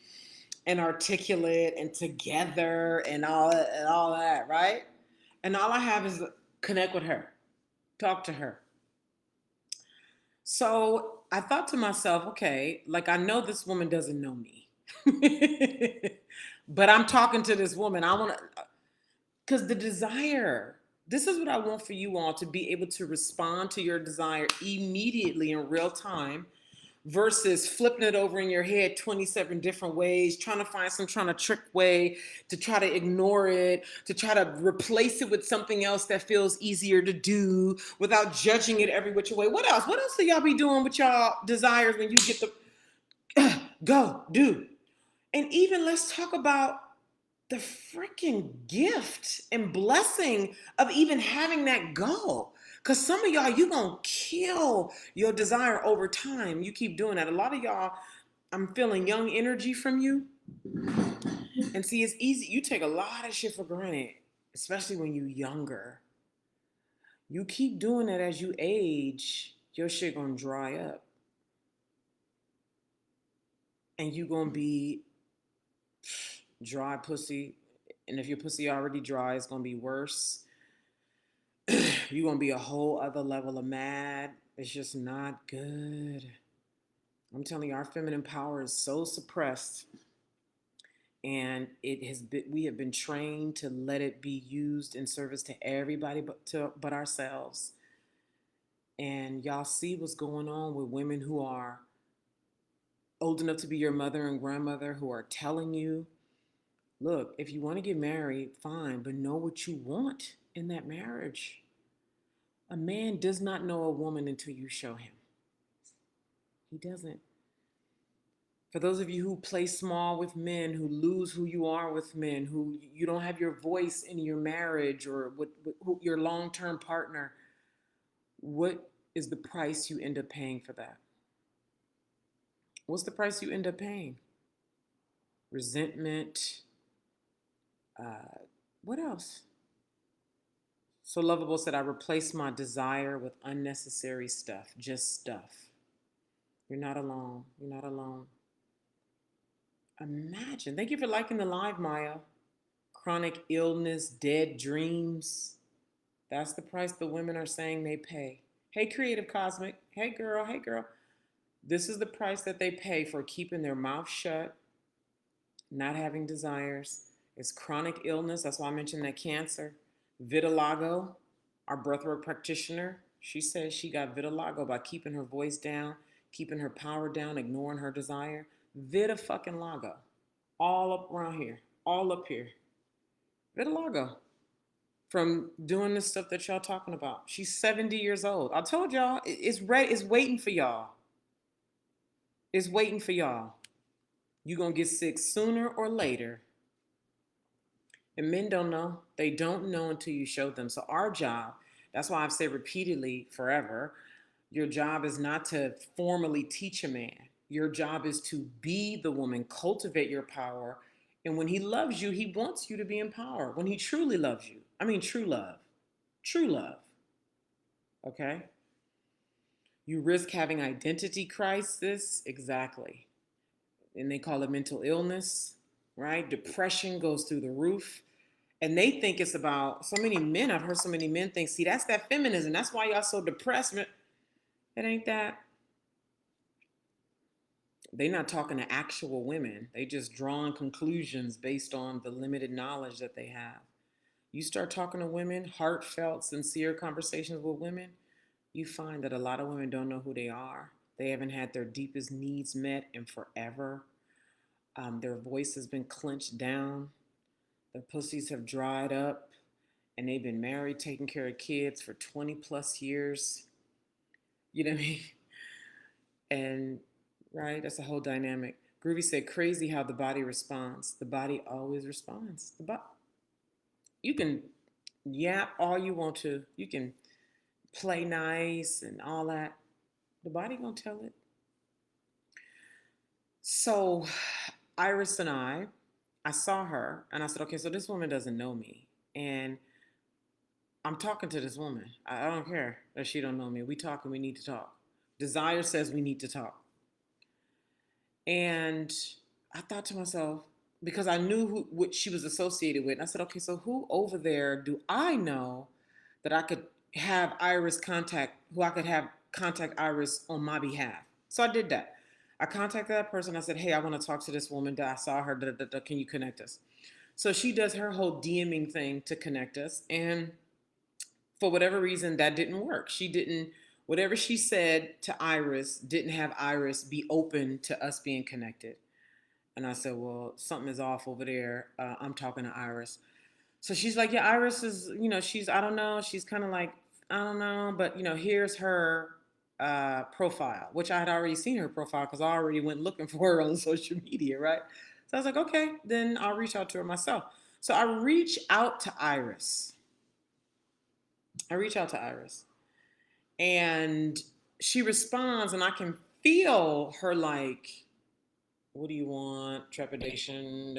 and articulate and together and all that, right? And all I have is connect with her, talk to her. So I thought to myself, okay, like I know this woman doesn't know me, but I'm talking to this woman. I want to, because the desire, this is what I want for you all to be able to respond to your desire immediately in real time versus flipping it over in your head 27 different ways, trying to find some trying to trick way to try to ignore it, to try to replace it with something else that feels easier to do without judging it every which way. What else? What else do y'all be doing with y'all desires when you get the go, do? And even let's talk about the freaking gift and blessing of even having that goal. Because some of y'all, you going to kill your desire over time. You keep doing that. A lot of y'all, I'm feeling young energy from you. And see, it's easy. You take a lot of shit for granted, especially when you're younger. You keep doing that as you age, your shit going to dry up. And you going to be dry pussy. And if your pussy already dry, it's going to be worse. You're going to be a whole other level of mad. It's just not good. I'm telling you, our feminine power is so suppressed. And we have been trained to let it be used in service to everybody but ourselves. And y'all see what's going on with women who are old enough to be your mother and grandmother who are telling you, look, if you want to get married, fine, but know what you want in that marriage. A man does not know a woman until you show him. He doesn't. For those of you who play small with men, who lose who you are with men, who you don't have your voice in your marriage or with your long-term partner, what is the price you end up paying for that? What's the price you end up paying? Resentment. What else? So Lovable said, I replaced my desire with unnecessary stuff, just stuff. You're not alone. You're not alone. Imagine. Thank you for liking the live, Maya. Chronic illness, dead dreams. That's the price the women are saying they pay. Hey, Creative Cosmic. Hey, girl. Hey, girl. This is the price that they pay for keeping their mouth shut, not having desires. It's chronic illness. That's why I mentioned that cancer. Vitiligo, our breathwork practitioner, she says she got vitiligo by keeping her voice down, keeping her power down, ignoring her desire. Vita fucking lago. All up around here. All up here. Vitiligo. From doing this stuff that y'all talking about. She's 70 years old. I told y'all, it's ready, it's waiting for y'all. It's waiting for y'all. You're going to get sick sooner or later. And men don't know. They don't know until you show them. So our job, that's why I've said repeatedly forever, your job is not to formally teach a man. Your job is to be the woman, cultivate your power. And when he loves you, he wants you to be in power. When he truly loves you. I mean, true love. True love. Okay? You risk having identity crisis. Exactly. And they call it mental illness, right? Depression goes through the roof. And they think it's about, so many men, I've heard so many men think, see, that's that feminism. That's why y'all so depressed. It ain't that. They're not talking to actual women. They just drawing conclusions based on the limited knowledge that they have. You start talking to women, heartfelt, sincere conversations with women, you find that a lot of women don't know who they are. They haven't had their deepest needs met in forever. Their voice has been clenched down. Their pussies have dried up. And they've been married, taking care of kids for 20 plus years. You know what I mean? And, right, that's a whole dynamic. Groovy said, crazy how the body responds. The body always responds. You can yap all you want to. You can play nice and all that. The body gonna tell it. So Iris and I saw her and I said, okay, so this woman doesn't know me. And I'm talking to this woman. I don't care that she don't know me. We talking, we need to talk. Desire says we need to talk. And I thought to myself, because I knew what she was associated with. And I said, okay, so who over there do I know that I could have Iris contact, who I could have contact Iris on my behalf? So I did that. I contacted that person. I said, hey, I want to talk to this woman. I saw her. Can you connect us? So she does her whole DMing thing to connect us. And for whatever reason, that didn't work. She didn't, whatever she said to Iris didn't have Iris be open to us being connected. And I said, well, something is off over there. I'm talking to Iris. So she's like, yeah, Iris is, I don't know. She's kind of like, I don't know. But, here's her profile, which I had already seen her profile because I already went looking for her on social media, right? So I was like, okay, then I'll reach out to her myself. So I reach out to Iris. And she responds, and I can feel her like, what do you want? Trepidation.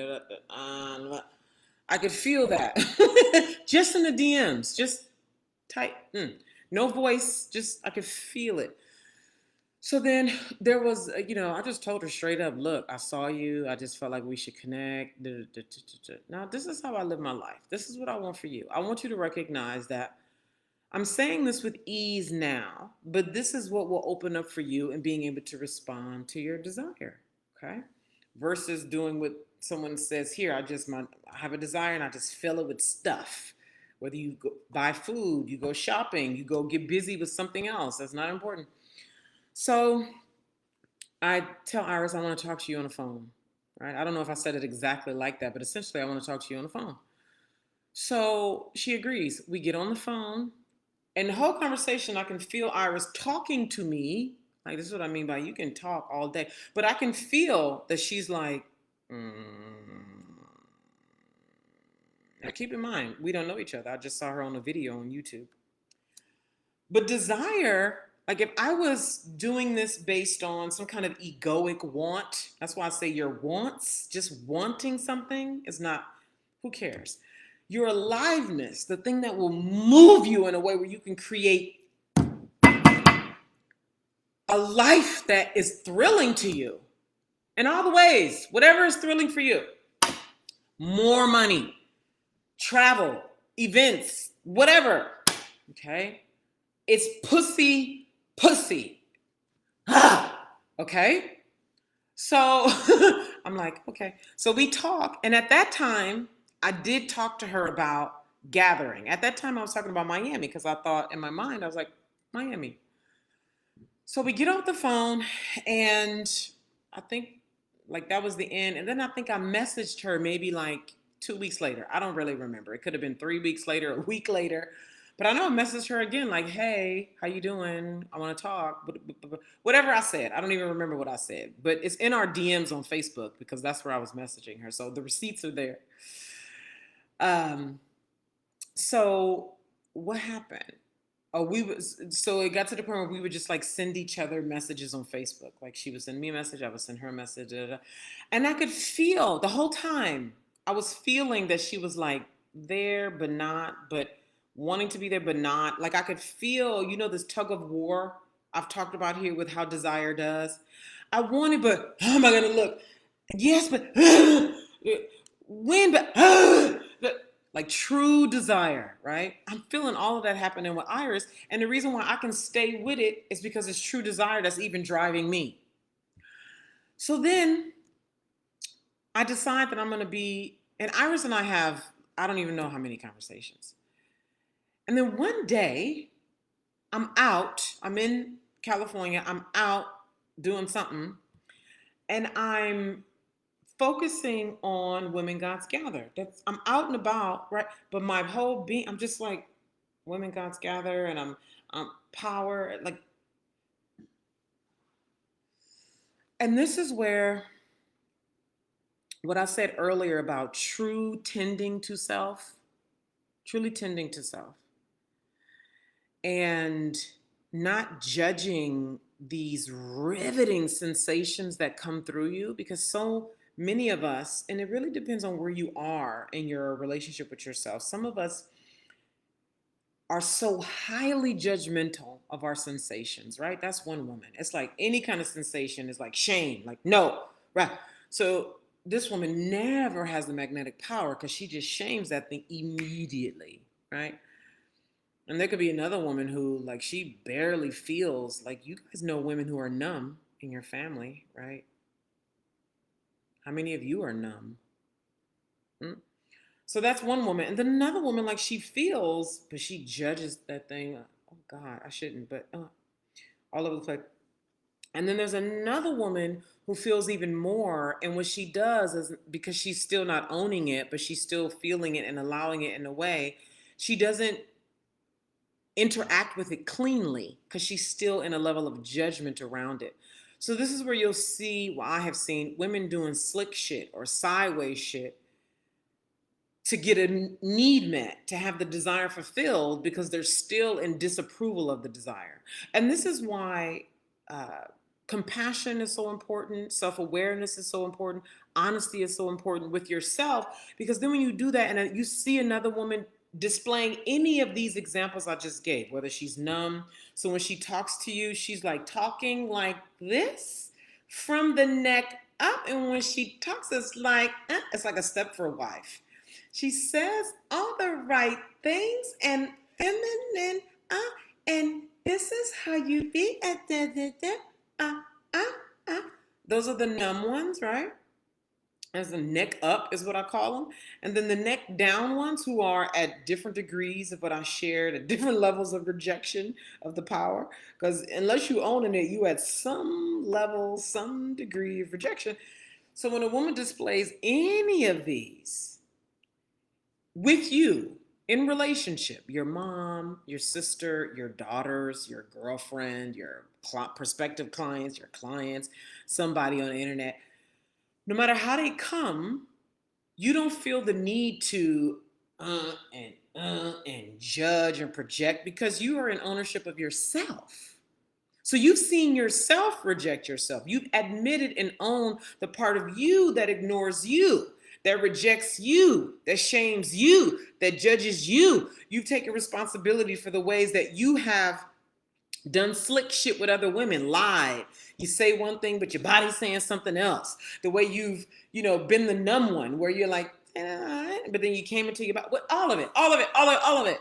I could feel that. Just in the DMs. Just type. No voice. Just, I could feel it. So then there was, I just told her straight up, look, I saw you. I just felt like we should connect. Now, this is how I live my life. This is what I want for you. I want you to recognize that I'm saying this with ease now, but this is what will open up for you and being able to respond to your desire. Okay, versus doing what someone says here. I have a desire and I just fill it with stuff. Whether you go buy food, you go shopping, you go get busy with something else. That's not important. So I tell Iris, I want to talk to you on the phone. Right? I don't know if I said it exactly like that, but essentially I want to talk to you on the phone. So she agrees. We get on the phone, and the whole conversation, I can feel Iris talking to me. Like, this is what I mean by you can talk all day. But I can feel that she's like, Now keep in mind, we don't know each other. I just saw her on a video on YouTube. But desire, like if I was doing this based on some kind of egoic want, that's why I say your wants, just wanting something is not, who cares? Your aliveness, the thing that will move you in a way where you can create a life that is thrilling to you in all the ways, whatever is thrilling for you. More money, travel, events, whatever. Okay? It's pussy, pussy. Ah, okay? So I'm like, okay. So we talk. And at that time, I did talk to her about gathering. At that time, I was talking about Miami because I thought in my mind, I was like, Miami. So we get off the phone, and I think like that was the end. And then I think I messaged her maybe like 2 weeks later. I don't really remember. It could have been 3 weeks later, a week later. But I know I messaged her again, like, "Hey, how you doing? I want to talk." Whatever I said, I don't even remember what I said. But it's in our DMs on Facebook because that's where I was messaging her. So the receipts are there. Um, so what happened? Oh, so it got to the point where we would just like send each other messages on Facebook. Like she would send me a message, I would send her a message, da, da, da. And I could feel the whole time. I was feeling that she was like there, but not, but wanting to be there, but not. Like I could feel, this tug of war I've talked about here with how desire does. I wanted, but how am I gonna look? Yes, but when, but like true desire, right? I'm feeling all of that happening with Iris. And the reason why I can stay with it is because it's true desire that's even driving me. So then I decide that I'm going to be, and Iris and I have, I don't even know how many conversations. And then one day I'm in California, I'm out doing something, and I'm focusing on Women Gods Gather. I'm out and about, right? But my whole being, I'm just like, Women Gods Gather, and I'm power, like, and this is where what I said earlier about truly tending to self, and not judging these riveting sensations that come through you, because so many of us, and it really depends on where you are in your relationship with yourself. Some of us are so highly judgmental of our sensations, right? That's one woman. It's like any kind of sensation is like shame, like no, right? So this woman never has the magnetic power because she just shames that thing immediately, right? And there could be another woman who, like, she barely feels. Like, you guys know women who are numb in your family, right? How many of you are numb? Hmm? So that's one woman. And then another woman, like, she feels, but she judges that thing. Oh, God, I shouldn't, but all over the place. And then there's another woman who feels even more. And what she does is, because she's still not owning it, but she's still feeling it and allowing it in a way, she doesn't interact with it cleanly because she's still in a level of judgment around it. So this is where you'll see, well, I have seen women doing slick shit or sideways shit to get a need met, to have the desire fulfilled, because they're still in disapproval of the desire. And this is why compassion is so important, self-awareness is so important, honesty is so important with yourself, because then when you do that and you see another woman displaying any of these examples I just gave, whether she's numb, so when she talks to you, she's like talking like this from the neck up, and when she talks, it's like a step for a wife. She says all the right things and feminine, and this is how you be at uh, uh, uh. Those are the numb ones, right? As the neck up is what I call them. And then the neck down ones, who are at different degrees of what I shared, at different levels of rejection of the power. Because unless you own it, you at some level, some degree of rejection. So when a woman displays any of these with you in relationship, your mom, your sister, your daughters, your girlfriend, your prospective clients, your clients, somebody on the internet, no matter how they come, you don't feel the need to and judge and project, because you are in ownership of yourself. So you've seen yourself reject yourself. You've admitted and owned the part of you that ignores you, that rejects you, that shames you, that judges you. You've taken responsibility for the ways that you have done slick shit with other women, lied. You say one thing, but your body's saying something else. The way you've, been the numb one, where you're like, but then you came into your body, all of it, all of it, all of it, all of it.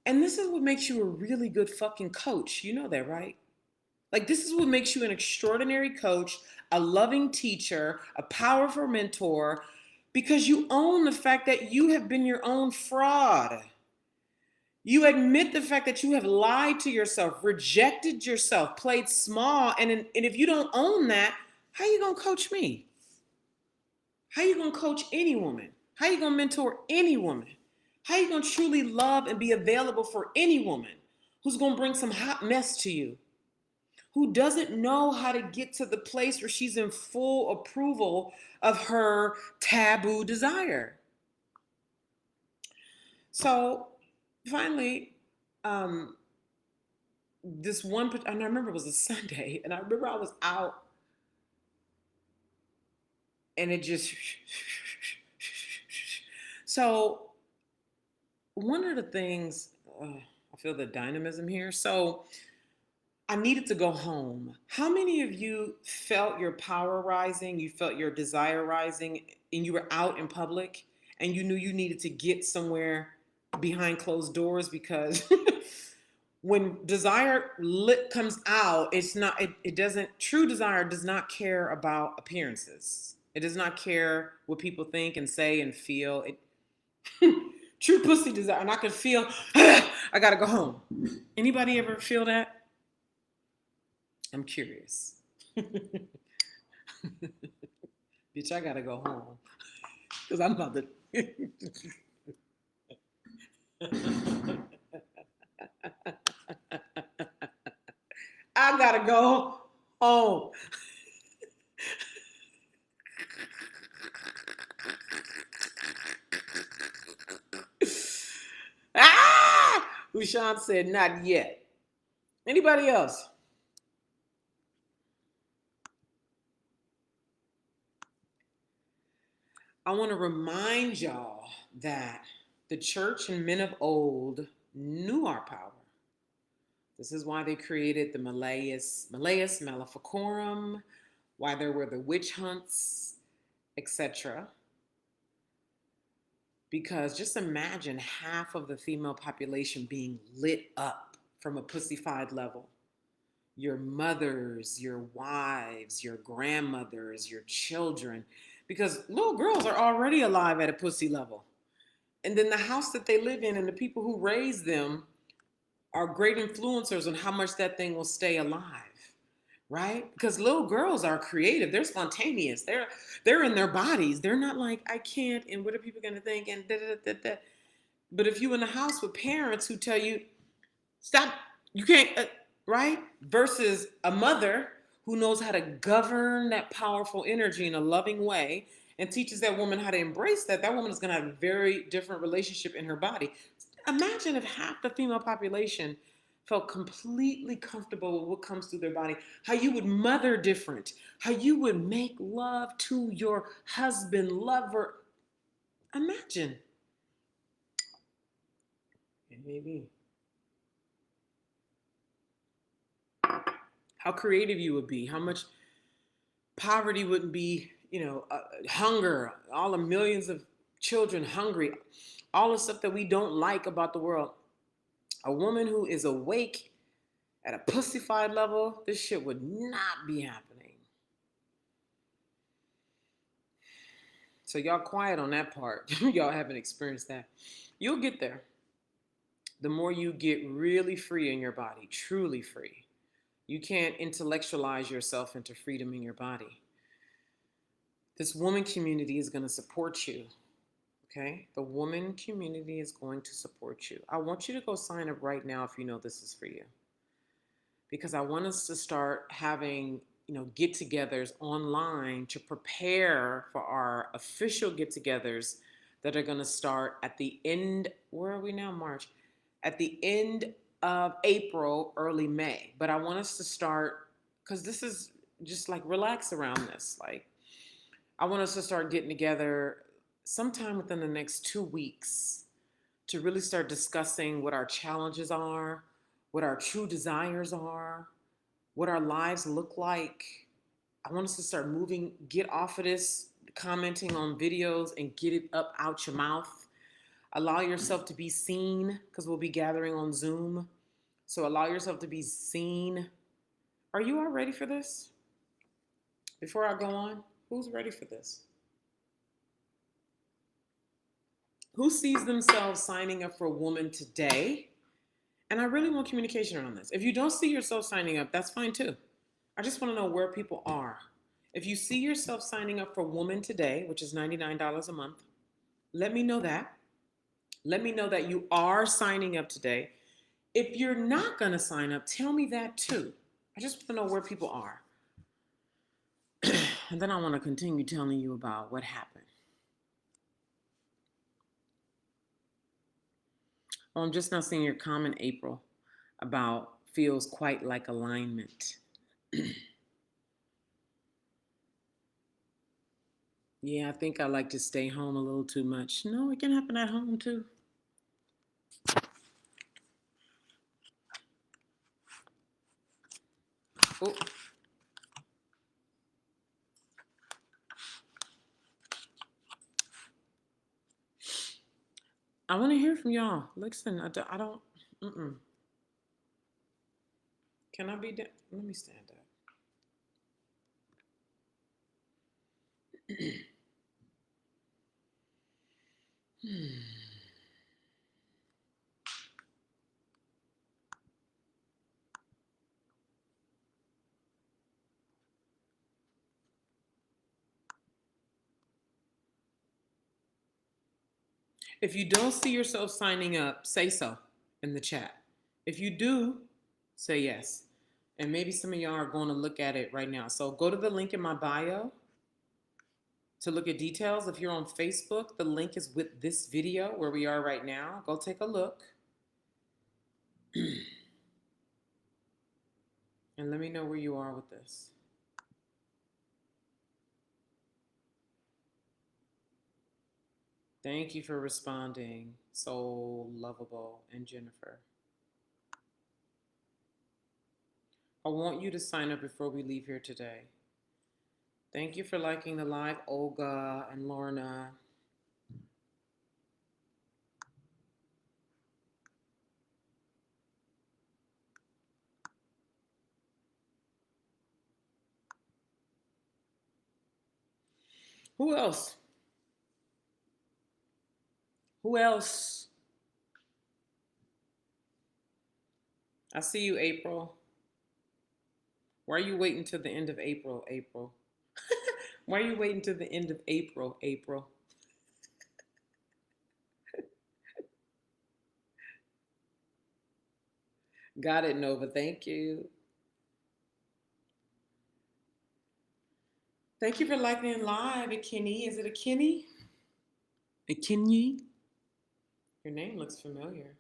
And this is what makes you a really good fucking coach. You know that, right? Like, this is what makes you an extraordinary coach, a loving teacher, a powerful mentor, because you own the fact that you have been your own fraud. You admit the fact that you have lied to yourself, rejected yourself, played small. And if you don't own that, how you going to coach me? How you going to coach any woman? How you going to mentor any woman? How you going to truly love and be available for any woman who's going to bring some hot mess to you? Who doesn't know how to get to the place where she's in full approval of her taboo desire? So finally, this one, and I remember it was a Sunday, and I remember I was out, and it just, so one of the things, I feel the dynamism here. So I needed to go home. How many of you felt your power rising? You felt your desire rising, and you were out in public, and you knew you needed to get somewhere behind closed doors because when desire comes out, it's not, it doesn't, true desire does not care about appearances. It does not care what people think and say and feel. True pussy desire, and I could feel, I gotta go home. Anybody ever feel that? I'm curious. Bitch, I gotta go home. Because I'm about to. I gotta go home. Ah! Ushan said, not yet. Anybody else? I want to remind y'all that the church and men of old knew our power. This is why they created the Malleus Maleficorum, why there were the witch hunts, etc. Because just imagine half of the female population being lit up from a pussified level. Your mothers, your wives, your grandmothers, your children, because little girls are already alive at a pussy level. And then the house that they live in and the people who raise them are great influencers on how much that thing will stay alive, right? Because little girls are creative, they're spontaneous, they're in their bodies. They're not like, I can't, and what are people gonna think, and da da da da. But if you in a house with parents who tell you, stop, you can't, right? Versus a mother who knows how to govern that powerful energy in a loving way and teaches that woman how to embrace that, that woman is going to have a very different relationship in her body. Imagine if half the female population felt completely comfortable with what comes through their body, how you would mother different, how you would make love to your husband, lover. Imagine. Maybe. How creative you would be, how much poverty wouldn't be, hunger, all the millions of children hungry, all the stuff that we don't like about the world. A woman who is awake at a pussified level, this shit would not be happening. So y'all quiet on that part. Y'all haven't experienced that. You'll get there. The more you get really free in your body, truly free. You can't intellectualize yourself into freedom in your body. This woman community is going to support you. Okay? The woman community is going to support you. I want you to go sign up right now if you know this is for you. Because I want us to start having, get-togethers online to prepare for our official get-togethers that are going to start at the end, where are we now? March. At the end of April, early May. But I want us to start, because this is just like relax around this. Like, I want us to start getting together sometime within the next 2 weeks to really start discussing what our challenges are, what our true desires are, what our lives look like. I want us to start moving, get off of this commenting on videos and get it up out your mouth. Allow yourself to be seen because we'll be gathering on Zoom. So allow yourself to be seen. Are you all ready for this? Before I go on, who's ready for this? Who sees themselves signing up for a woman today? And I really want communication around this. If you don't see yourself signing up, that's fine too. I just want to know where people are. If you see yourself signing up for Woman Today, which is $99 a month, let me know that. Let me know that you are signing up today. If you're not going to sign up, tell me that too. I just want to know where people are. And then I want to continue telling you about what happened. Oh, I'm just now seeing your comment, April, about feels quite like alignment. Yeah, I think I like to stay home a little too much. No, it can happen at home too. Oh, I want to hear from y'all. Listen, I don't. Mm-mm. Can I be? Let me stand up. If you don't see yourself signing up, say so in the chat. If you do, say yes. And maybe some of y'all are going to look at it right now. So go to the link in my bio to look at details. If you're on Facebook, the link is with this video where we are right now. Go take a look. And let me know where you are with this. Thank you for responding. So lovable. And Jennifer. I want you to sign up before we leave here today. Thank you for liking the live, Olga and Lorna. Who else? Who else? I see you, April. Why are you waiting till the end of April, April? Why are you waiting till the end of April, April? Got it, Nova. Thank you. Thank you for liking live, Akinyi. Is it Akinyi? Akinyi? Your name looks familiar.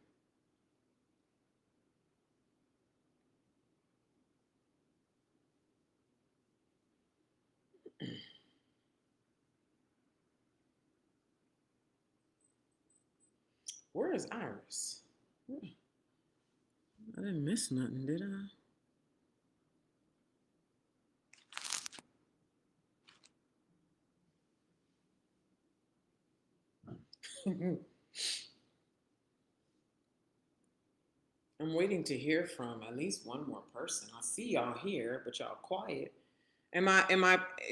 Where is Iris? I didn't miss nothing, did I? I'm waiting to hear from at least one more person. I see y'all here, but y'all quiet.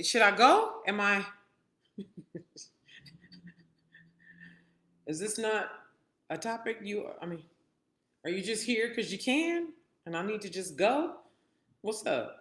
Should I go? Is this not a topic are you just here because you can and I need to just go? What's up?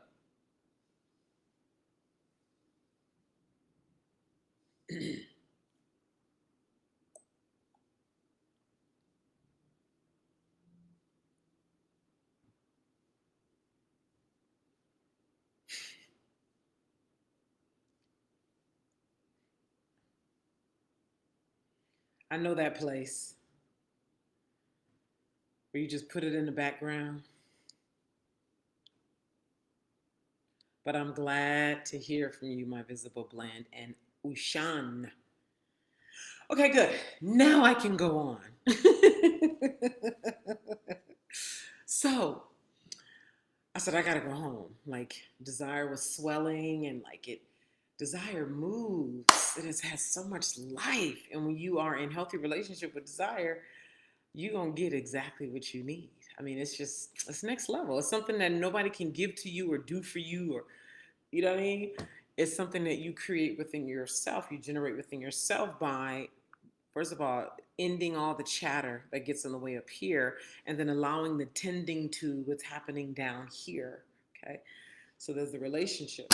I know that place where you just put it in the background. But I'm glad to hear from you, my visible blend, and Ushan. Okay, good. Now I can go on. So I said, I gotta go home. Like, desire was swelling and like it Desire moves. Has so much life. And when you are in healthy relationship with desire, you're going to get exactly what you need. I mean, it's next level. It's something that nobody can give to you or do for you, or, you know what I mean? It's something that you create within yourself, you generate within yourself by, first of all, ending all the chatter that gets in the way up here, and then allowing the tending to what's happening down here. Okay. So there's the relationship.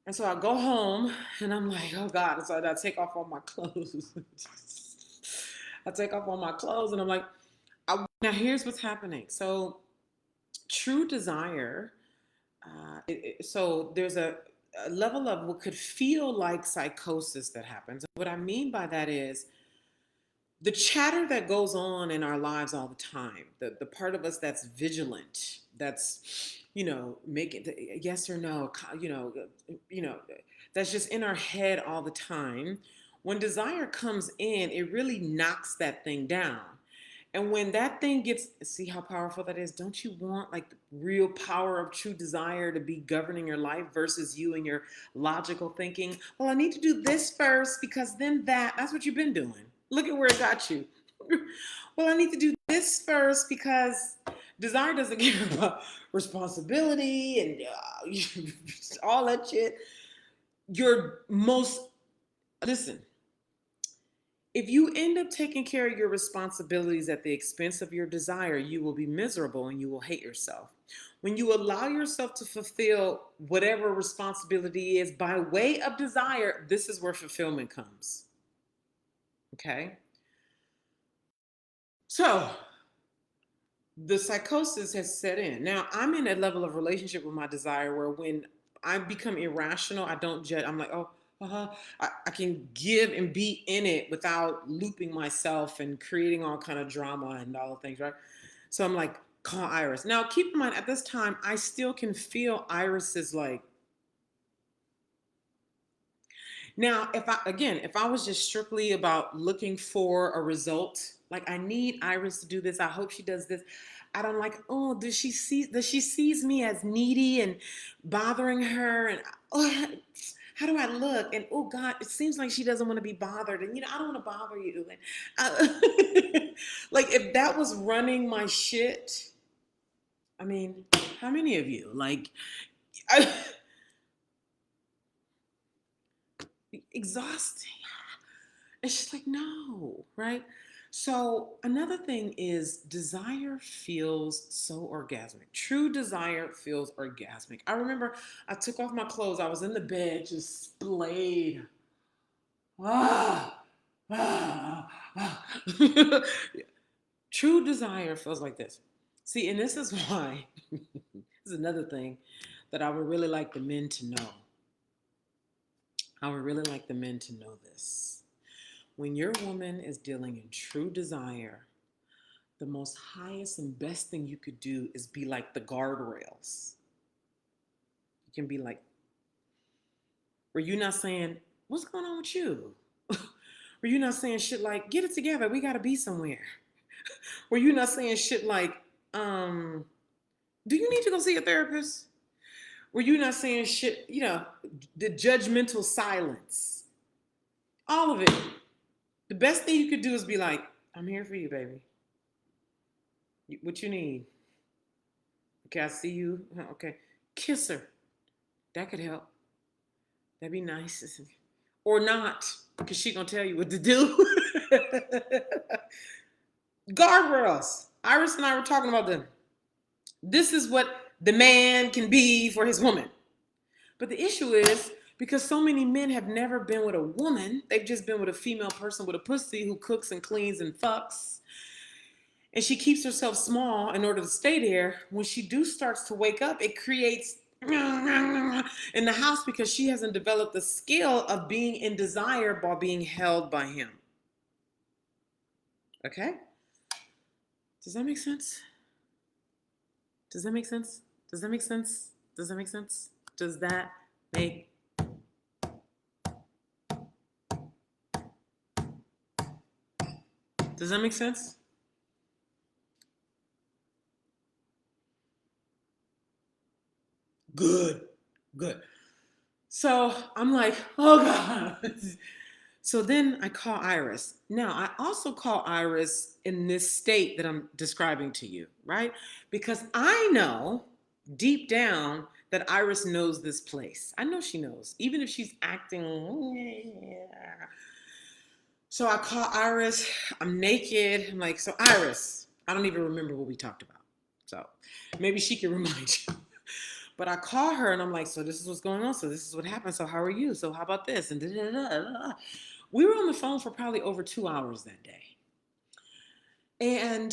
And so I go home and I'm like, oh God. And so I take off all my clothes. I take off all my clothes and I'm like, now here's what's happening. So true desire, so there's a level of what could feel like psychosis that happens. What I mean by that is the chatter that goes on in our lives all the time, the part of us that's vigilant, that's, making yes or no, that's just in our head all the time. When desire comes in, it really knocks that thing down. And when that thing gets, see how powerful that is? Don't you want like the real power of true desire to be governing your life versus you and your logical thinking? Well, I need to do this first because then that's what you've been doing. Look at where it got you. Well, I need to do this first because desire doesn't care about responsibility and all that shit. Listen, if you end up taking care of your responsibilities at the expense of your desire, you will be miserable and you will hate yourself. When you allow yourself to fulfill whatever responsibility is by way of desire, this is where fulfillment comes. Okay? So, the psychosis has set in. Now, I'm in a level of relationship with my desire where when I become irrational, I don't judge. I'm like, oh, I can give and be in it without looping myself and creating all kind of drama and all the things, right? So I'm like, call Iris. Now, keep in mind, at this time, I still can feel Iris's like. Now, if I was just strictly about looking for a result, like I need Iris to do this, I hope she does this. I don't like, oh, does she sees me as needy and bothering her, and oh, how do I look? And oh God, it seems like she doesn't want to be bothered, and I don't want to bother you. And like if that was running my shit, I mean, how many of you like? Exhausting. And she's like, no, right? So another thing is desire feels so orgasmic. True desire feels orgasmic. I remember I took off my clothes. I was in the bed, just splayed. Ah, ah, ah. True desire feels like this. See, and this is why, this is another thing that I would really like the men to know. I would really like the men to know this. When your woman is dealing in true desire, the most highest and best thing you could do is be like the guardrails. You can be like, where you're not saying, what's going on with you? Where you're not saying shit like, get it together, we gotta be somewhere. Where you're not saying shit like, do you need to go see a therapist? Where you're not saying shit, the judgmental silence. All of it. The best thing you could do is be like, I'm here for you, baby. What you need? Okay, I see you. Okay. Kiss her. That could help. That'd be nice. Or not, because she gonna tell you what to do. Guardrails. Iris and I were talking about them. This is what the man can be for his woman. But the issue is, because so many men have never been with a woman, they've just been with a female person with a pussy who cooks and cleans and fucks. And she keeps herself small in order to stay there. When she starts to wake up, it creates in the house because she hasn't developed the skill of being in desire while being held by him. Okay? Does that make sense? Does that make sense? Does that make sense? Does that make sense? Does that make Does that make sense? Good. So I'm like, oh God. So then I call Iris. Now, I also call Iris in this state that I'm describing to you, right? Because I know deep down that Iris knows this place. I know she knows, even if she's acting. So I call Iris. I'm naked. I'm like, so Iris, I don't even remember what we talked about. So maybe she can remind you. But I call her and I'm like, so this is what's going on. So this is what happened. So how are you? So how about this? And da, da, da, da. We were on the phone for probably over 2 hours that day. And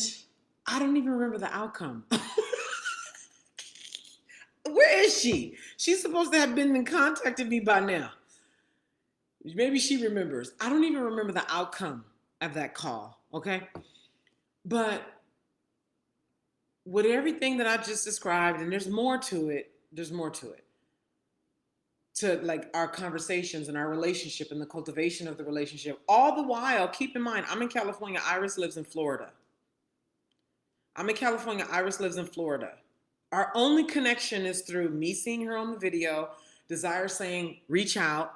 I don't even remember the outcome. Where is she? She's supposed to have been in contact with me by now. Maybe she remembers. I don't even remember the outcome of that call. Okay. But with everything that I just described, and there's more to it, there's more to it. To like our conversations and our relationship and the cultivation of the relationship. All the while, keep in mind, I'm in California. Iris lives in Florida. I'm in California. Iris lives in Florida. Our only connection is through me seeing her on the video, Desire saying, reach out,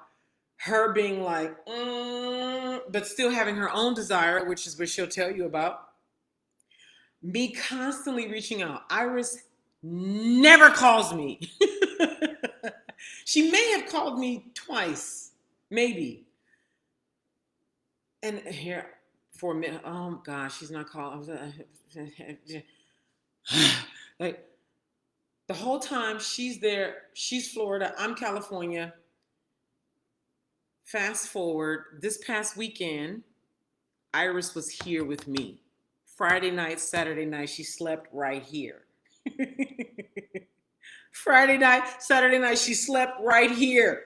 her being like, but still having her own desire, which is what she'll tell you about. Me constantly reaching out. Iris never calls me. She may have called me twice, maybe. And here for a minute, oh gosh, she's not calling. Like the whole time she's there, she's Florida, I'm California. Fast forward, this past weekend, Iris was here with me. Friday night, Saturday night, she slept right here. Friday night, Saturday night, she slept right here.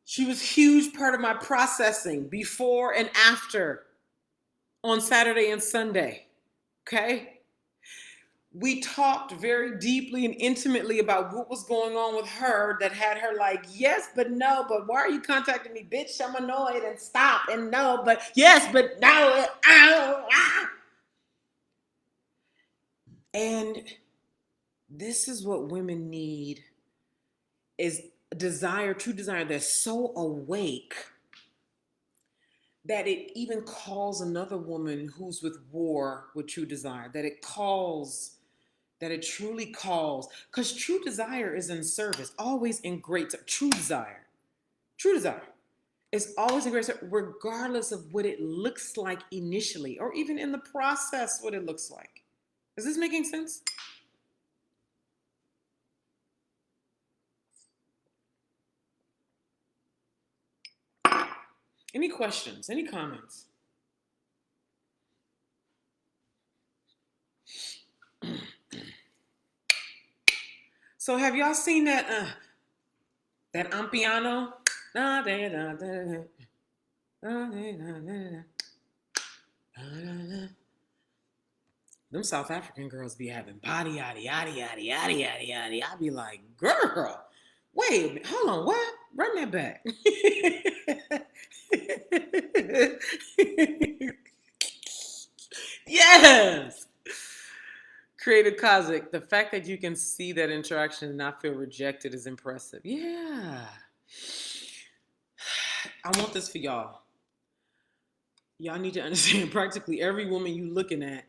She was a huge part of my processing before and after on Saturday and Sunday. Okay? We talked very deeply and intimately about what was going on with her that had her like, yes, but no, but why are you contacting me, bitch? I'm annoyed and stop and no, but yes, but no. Ow, ow. And this is what women need is desire, true desire that's so awake that it even calls another woman who's with war with true desire, that it calls, that it truly calls, because true desire is in service, always in great, true desire is always in great service, regardless of what it looks like initially, or even in the process, what it looks like. Is this making sense? Any questions? Any comments? So have y'all seen that Ampiano? Them South African girls be having body yaddy yaddy yaddy yaddy yaddy yaddy. I be like, girl, wait a minute, hold on, what? Run that back. Yes. Creative Kazik, the fact that you can see that interaction and not feel rejected is impressive. Yeah. I want this for y'all. Y'all need to understand practically every woman you looking at,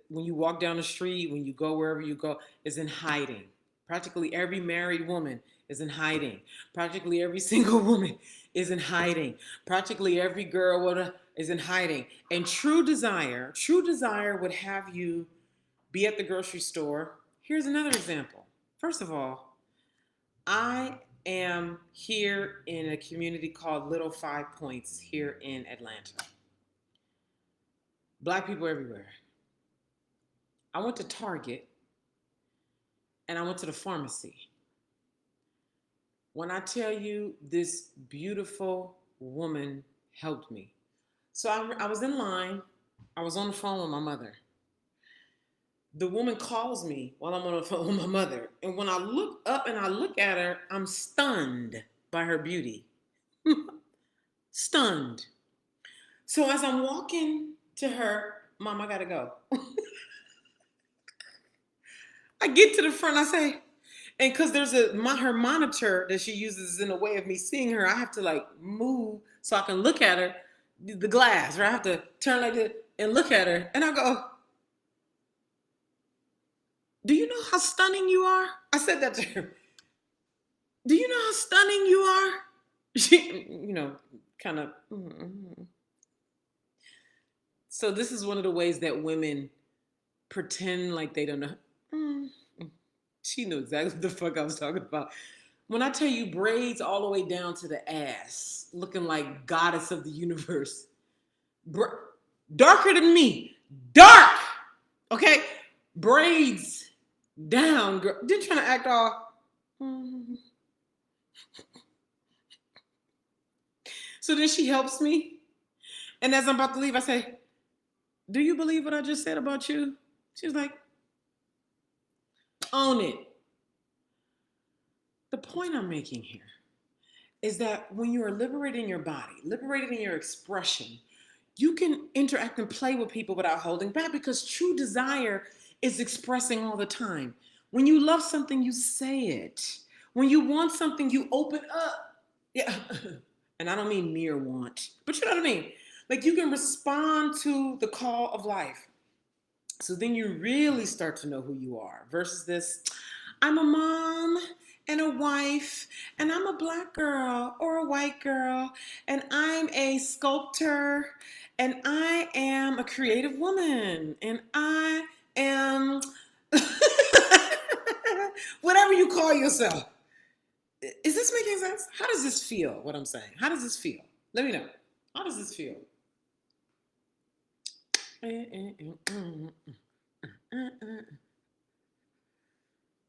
when you walk down the street, when you go wherever you go, is in hiding. Practically every married woman is in hiding. Practically every single woman is in hiding. Practically every girl is in hiding. And true desire would have you be at the grocery store. Here's another example. First of all, I am here in a community called Little Five Points here in Atlanta. Black people everywhere. I went to Target and I went to the pharmacy. When I tell you this beautiful woman helped me. So I was in line. I was on the phone with my mother. The woman calls me while I'm on the phone with my mother. And when I look up and I look at her, I'm stunned by her beauty. Stunned. So as I'm walking to her, Mom, I gotta go. I get to the front, I say, And because there's her monitor that she uses in a way of me seeing her, I have to like move so I can look at her, the glass, right? I have to turn like this and look at her. And I go, do you know how stunning you are? I said that to her. Do you know how stunning you are? She, kind of. Mm-hmm. So this is one of the ways that women pretend like they don't know. Mm-hmm. She knew exactly what the fuck I was talking about. When I tell you braids all the way down to the ass, looking like goddess of the universe, darker than me, dark. Okay, braids down, girl. Didn't trying to act all. Mm-hmm. So then she helps me, and as I'm about to leave, I say, "Do you believe what I just said about you?" She's like, "Own it." The point I'm making here is that when you are liberating your body, liberating your expression, you can interact and play with people without holding back because true desire is expressing all the time. When you love something, you say it. When you want something, you open up. Yeah. And I don't mean mere want, but you know what I mean? Like you can respond to the call of life. So then you really start to know who you are versus this, I'm a mom and a wife, and I'm a black girl or a white girl, and I'm a sculptor, and I am a creative woman, and I am whatever you call yourself. Is this making sense? How does this feel, what I'm saying? How does this feel? Let me know. How does this feel?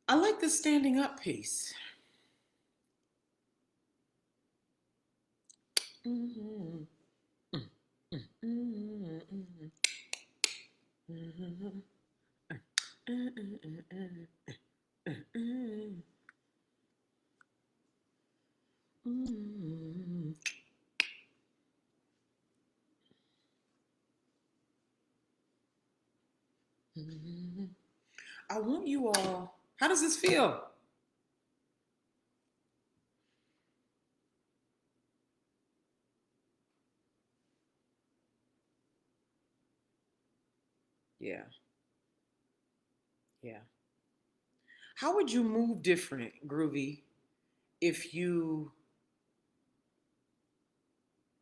I like the standing up piece. Mm-hmm. Mm-hmm. Mm-hmm. I want you all. How does this feel? Yeah, yeah. How would you move different, Groovy, if you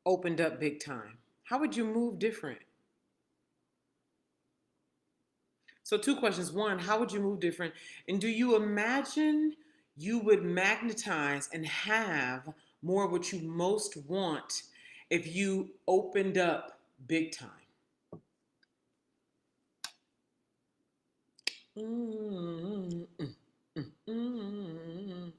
opened up big time? How would you move different? So, two questions. One, how would you move different? And do you imagine you would magnetize and have more of what you most want if you opened up big time? Mm-hmm. Mm-hmm.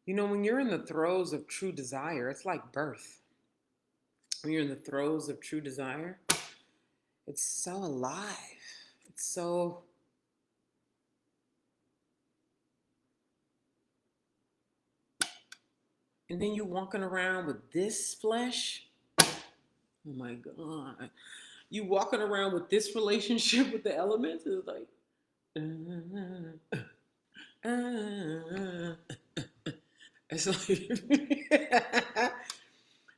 You know, when you're in the throes of true desire, it's like birth. When you're in the throes of true desire, it's so alive. It's so. And then you walking around with this flesh. Oh my God. You walking around with this relationship with the elements is like. It's like.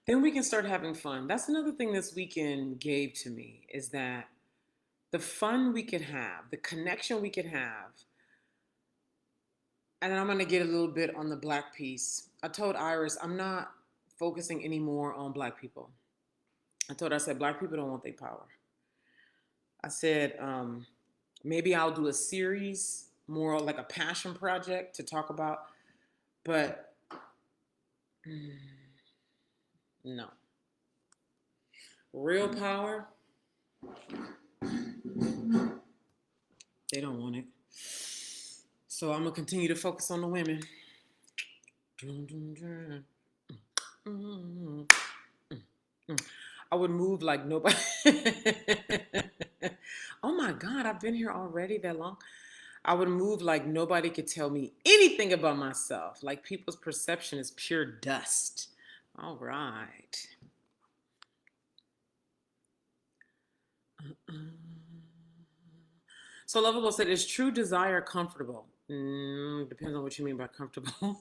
Then we can start having fun. That's another thing this weekend gave to me is that the fun we could have, the connection we could have. And I'm going to get a little bit on the black piece. I told Iris, I'm not focusing anymore on black people. I told her, I said, black people don't want their power. I said, maybe I'll do a series, more like a passion project to talk about, but no. Real power, they don't want it. So I'm going to continue to focus on the women. I would move like nobody. Oh my God, I've been here already that long. I would move like nobody could tell me anything about myself. Like people's perception is pure dust. All right. So Lovable said, is true desire comfortable? Depends on what you mean by comfortable.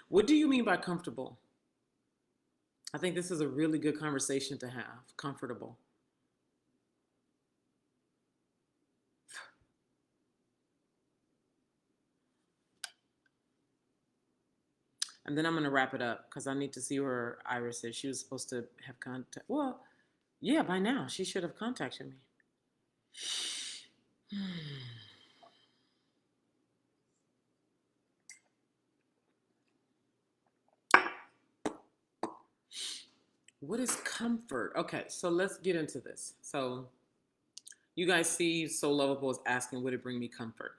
What do you mean by comfortable? I think this is a really good conversation to have. Comfortable. And then I'm going to wrap it up because I need to see where Iris is. She was supposed to have contact. Well, yeah, by now she should have contacted me. What is comfort? Okay, so let's get into this. So you guys see So Lovable is asking, would it bring me comfort?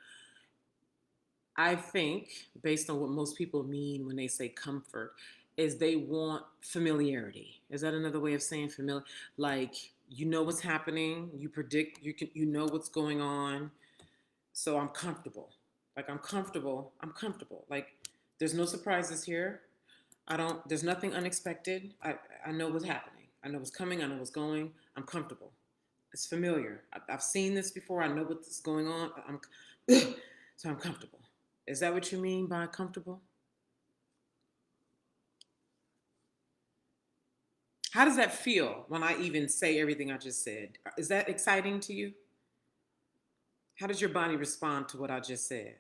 I think, based on what most people mean when they say comfort, is they want familiarity. Is that another way of saying familiar? Like, you know what's happening, you predict, you know what's going on. So I'm comfortable. Like I'm comfortable. Like there's no surprises here. There's nothing unexpected. I know what's happening. I know what's coming. I know what's going. I'm comfortable. It's familiar. I've seen this before. I know what's going on. So I'm comfortable. Is that what you mean by comfortable? How does that feel when I even say everything I just said? Is that exciting to you? How does your body respond to what I just said?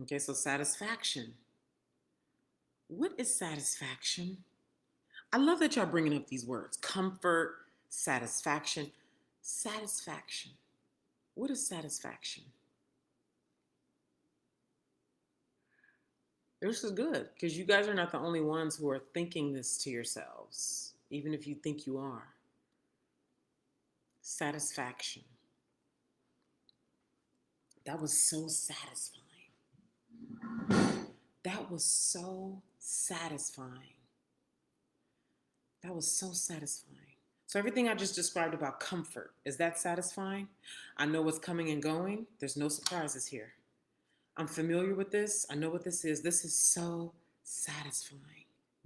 Okay, so satisfaction. What is satisfaction? I love that y'all bringing up these words. Comfort, satisfaction. Satisfaction. What is satisfaction? This is good because you guys are not the only ones who are thinking this to yourselves, even if you think you are. Satisfaction. That was so satisfying. That was so satisfying. That was so satisfying. So everything I just described about comfort, is that satisfying? I know what's coming and going. There's no surprises here. I'm familiar with this. I know what this is. This is so satisfying,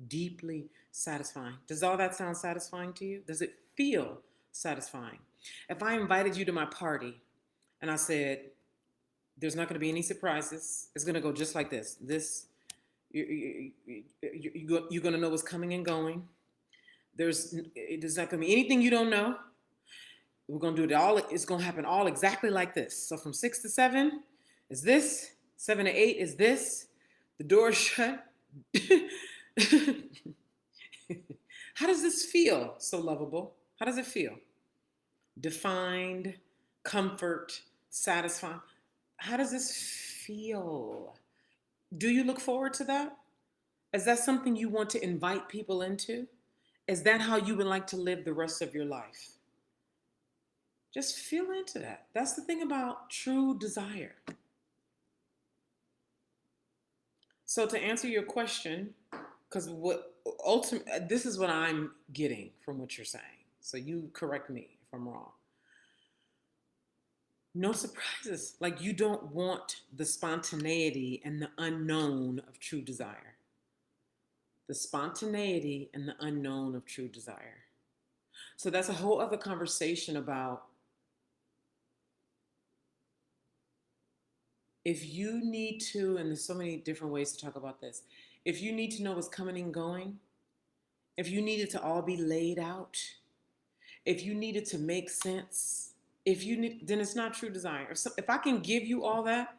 deeply satisfying. Does all that sound satisfying to you? Does it feel satisfying? If I invited you to my party and I said, there's not going to be any surprises, it's going to go just like this. You're going to know what's coming and going. There's not going to be anything you don't know. We're going to do it all. It's going to happen all exactly like this. So from 6 to 7 is this. 7 to 8 is this. The door is shut. How does this feel? So lovable. How does it feel? Defined, comfort, satisfying. How does this feel? Do you look forward to that? Is that something you want to invite people into? Is that how you would like to live the rest of your life? Just feel into that. That's the thing about true desire. So to answer your question, because this is what I'm getting from what you're saying. So you correct me if I'm wrong. No surprises. Like you don't want the spontaneity and the unknown of true desire. The spontaneity and the unknown of true desire. So that's a whole other conversation about if you need to, and there's so many different ways to talk about this. If you need to know what's coming and going, if you need it to all be laid out, if you need it to make sense, then it's not true desire. If I can give you all that,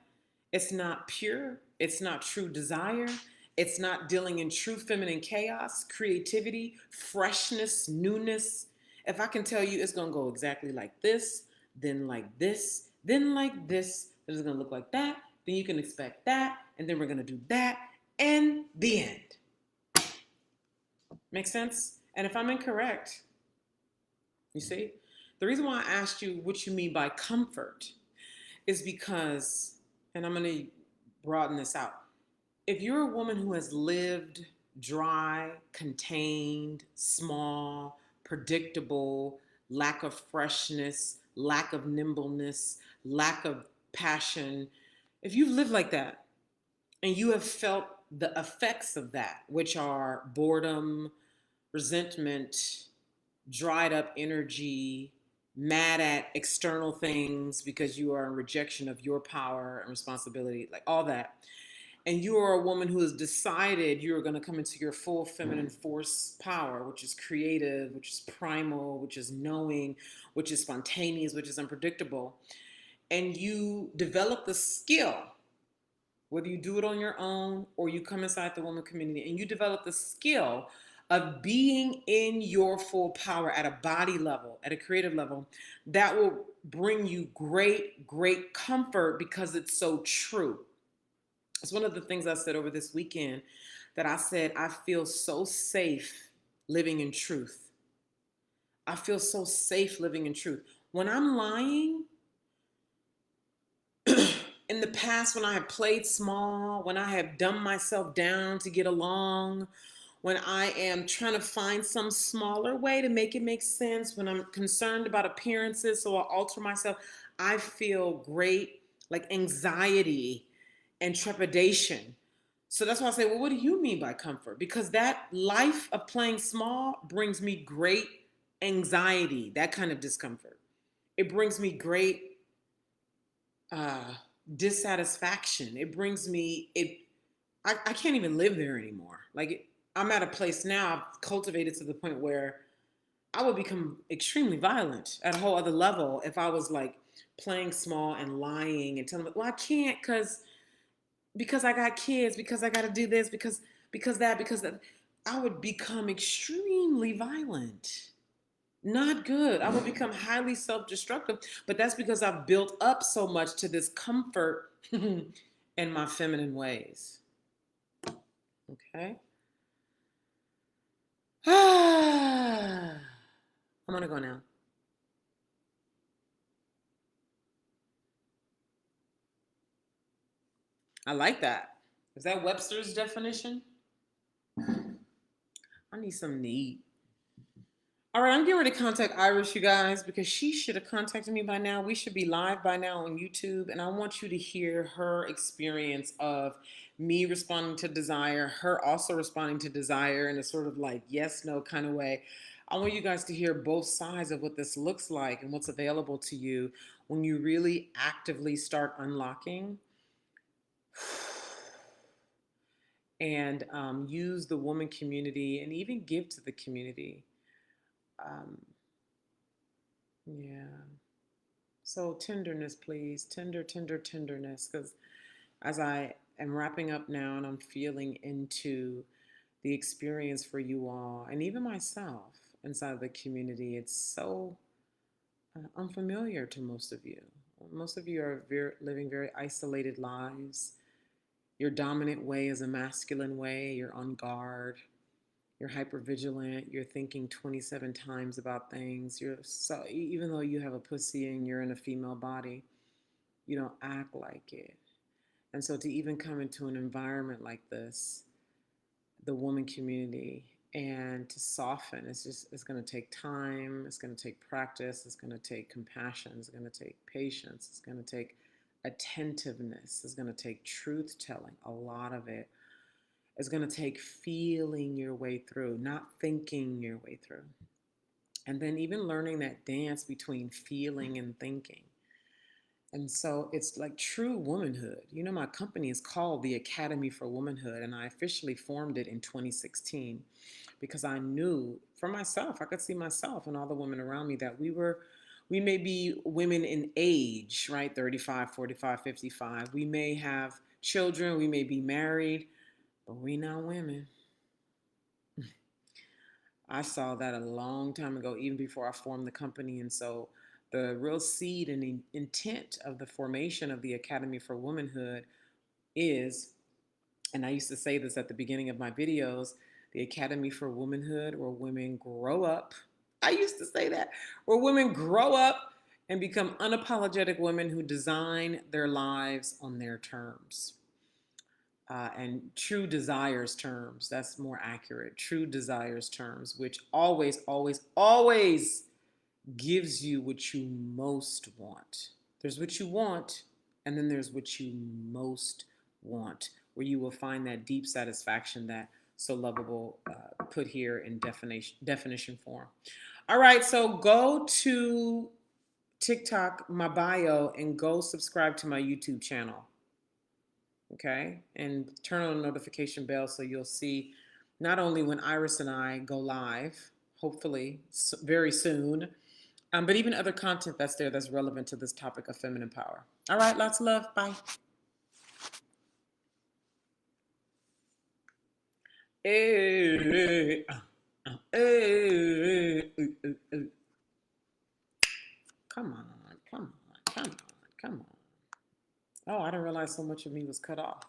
it's not pure, it's not true desire, it's not dealing in true feminine chaos, creativity, freshness, newness. If I can tell you it's going to go exactly like this, then like this, then like this, then it's going to look like that, then you can expect that, and then we're going to do that, and the end. Make sense? And if I'm incorrect, you see, the reason why I asked you what you mean by comfort is because, and I'm going to broaden this out. If you're a woman who has lived dry, contained, small, predictable, lack of freshness, lack of nimbleness, lack of passion, if you've lived like that and you have felt the effects of that, which are boredom, resentment, dried up energy, mad at external things because you are in rejection of your power and responsibility, like all that. And you are a woman who has decided you're going to come into your full feminine force power, which is creative, which is primal, which is knowing, which is spontaneous, which is unpredictable. And you develop the skill, whether you do it on your own or you come inside the woman community, and you develop the skill of being in your full power at a body level, at a creative level, that will bring you great, great comfort because it's so true. It's one of the things I said over this weekend, that I said, I feel so safe living in truth. I feel so safe living in truth. When I'm lying, in the past, when I have played small, when I have dumbed myself down to get along, when I am trying to find some smaller way to make it make sense, when I'm concerned about appearances, so I'll alter myself, I feel great, like anxiety and trepidation. So that's why I say, well, what do you mean by comfort? Because that life of playing small brings me great anxiety, that kind of discomfort. It brings me great uh, dissatisfaction. It brings me it. I can't even live there anymore. I'm at a place now I've cultivated to the point where I would become extremely violent at a whole other level if I was like playing small and lying and telling them, well, I can't because I got kids, because I got to do this, because that. I would become extremely violent. Not good. I will become highly self destructive. But that's because I've built up so much to this comfort in my feminine ways. Okay. I'm going to go now. I like that. Is that Webster's definition? I need some need. All right, I'm getting ready to contact Iris, you guys, because she should have contacted me by now. We should be live by now on YouTube, and I want you to hear her experience of me responding to desire, her also responding to desire in a sort of like yes, no kind of way. I want you guys to hear both sides of what this looks like and what's available to you when you really actively start unlocking and use the woman community and even give to the community. Um, yeah. So tenderness, please. Tenderness. Because as I am wrapping up now and I'm feeling into the experience for you all and even myself inside of the community, it's so unfamiliar to most of you. Most of you are living very isolated lives. Your dominant way is a masculine way. You're on guard. You're hyper vigilant. You're thinking 27 times about things. You're so even though you have a pussy and you're in a female body, you don't act like it. And so to even come into an environment like this, the woman community, and to soften, it's going to take time, it's going to take practice, it's going to take compassion, it's going to take patience, it's going to take attentiveness, it's going to take truth telling, a lot of it. It's going to take feeling your way through, not thinking your way through. And then even learning that dance between feeling and thinking. And so it's like true womanhood. You know, my company is called the Academy for Womanhood, and I officially formed it in 2016 because I knew for myself, I could see myself and all the women around me that we may be women in age, right? 35, 45, 55. We may have children, we may be married, but we not women. I saw that a long time ago, even before I formed the company. And so the real seed and the intent of the formation of the Academy for Womanhood is, and I used to say this at the beginning of my videos, the Academy for Womanhood, where women grow up. I used to say that, where women grow up and become unapologetic women who design their lives on their terms. And true desires terms, that's more accurate. True desires terms, which always, always, always gives you what you most want. There's what you want, and then there's what you most want, where you will find that deep satisfaction, that so lovable, put here in definition form. All right, so go to TikTok, my bio, and go subscribe to my YouTube channel. Okay, and turn on the notification bell so you'll see not only when Iris and I go live, hopefully very soon, but even other content that's there that's relevant to this topic of feminine power. All right, lots of love. Bye. Hey, hey, come on, come on, come on, come on. Oh, I didn't realize so much of me was cut off.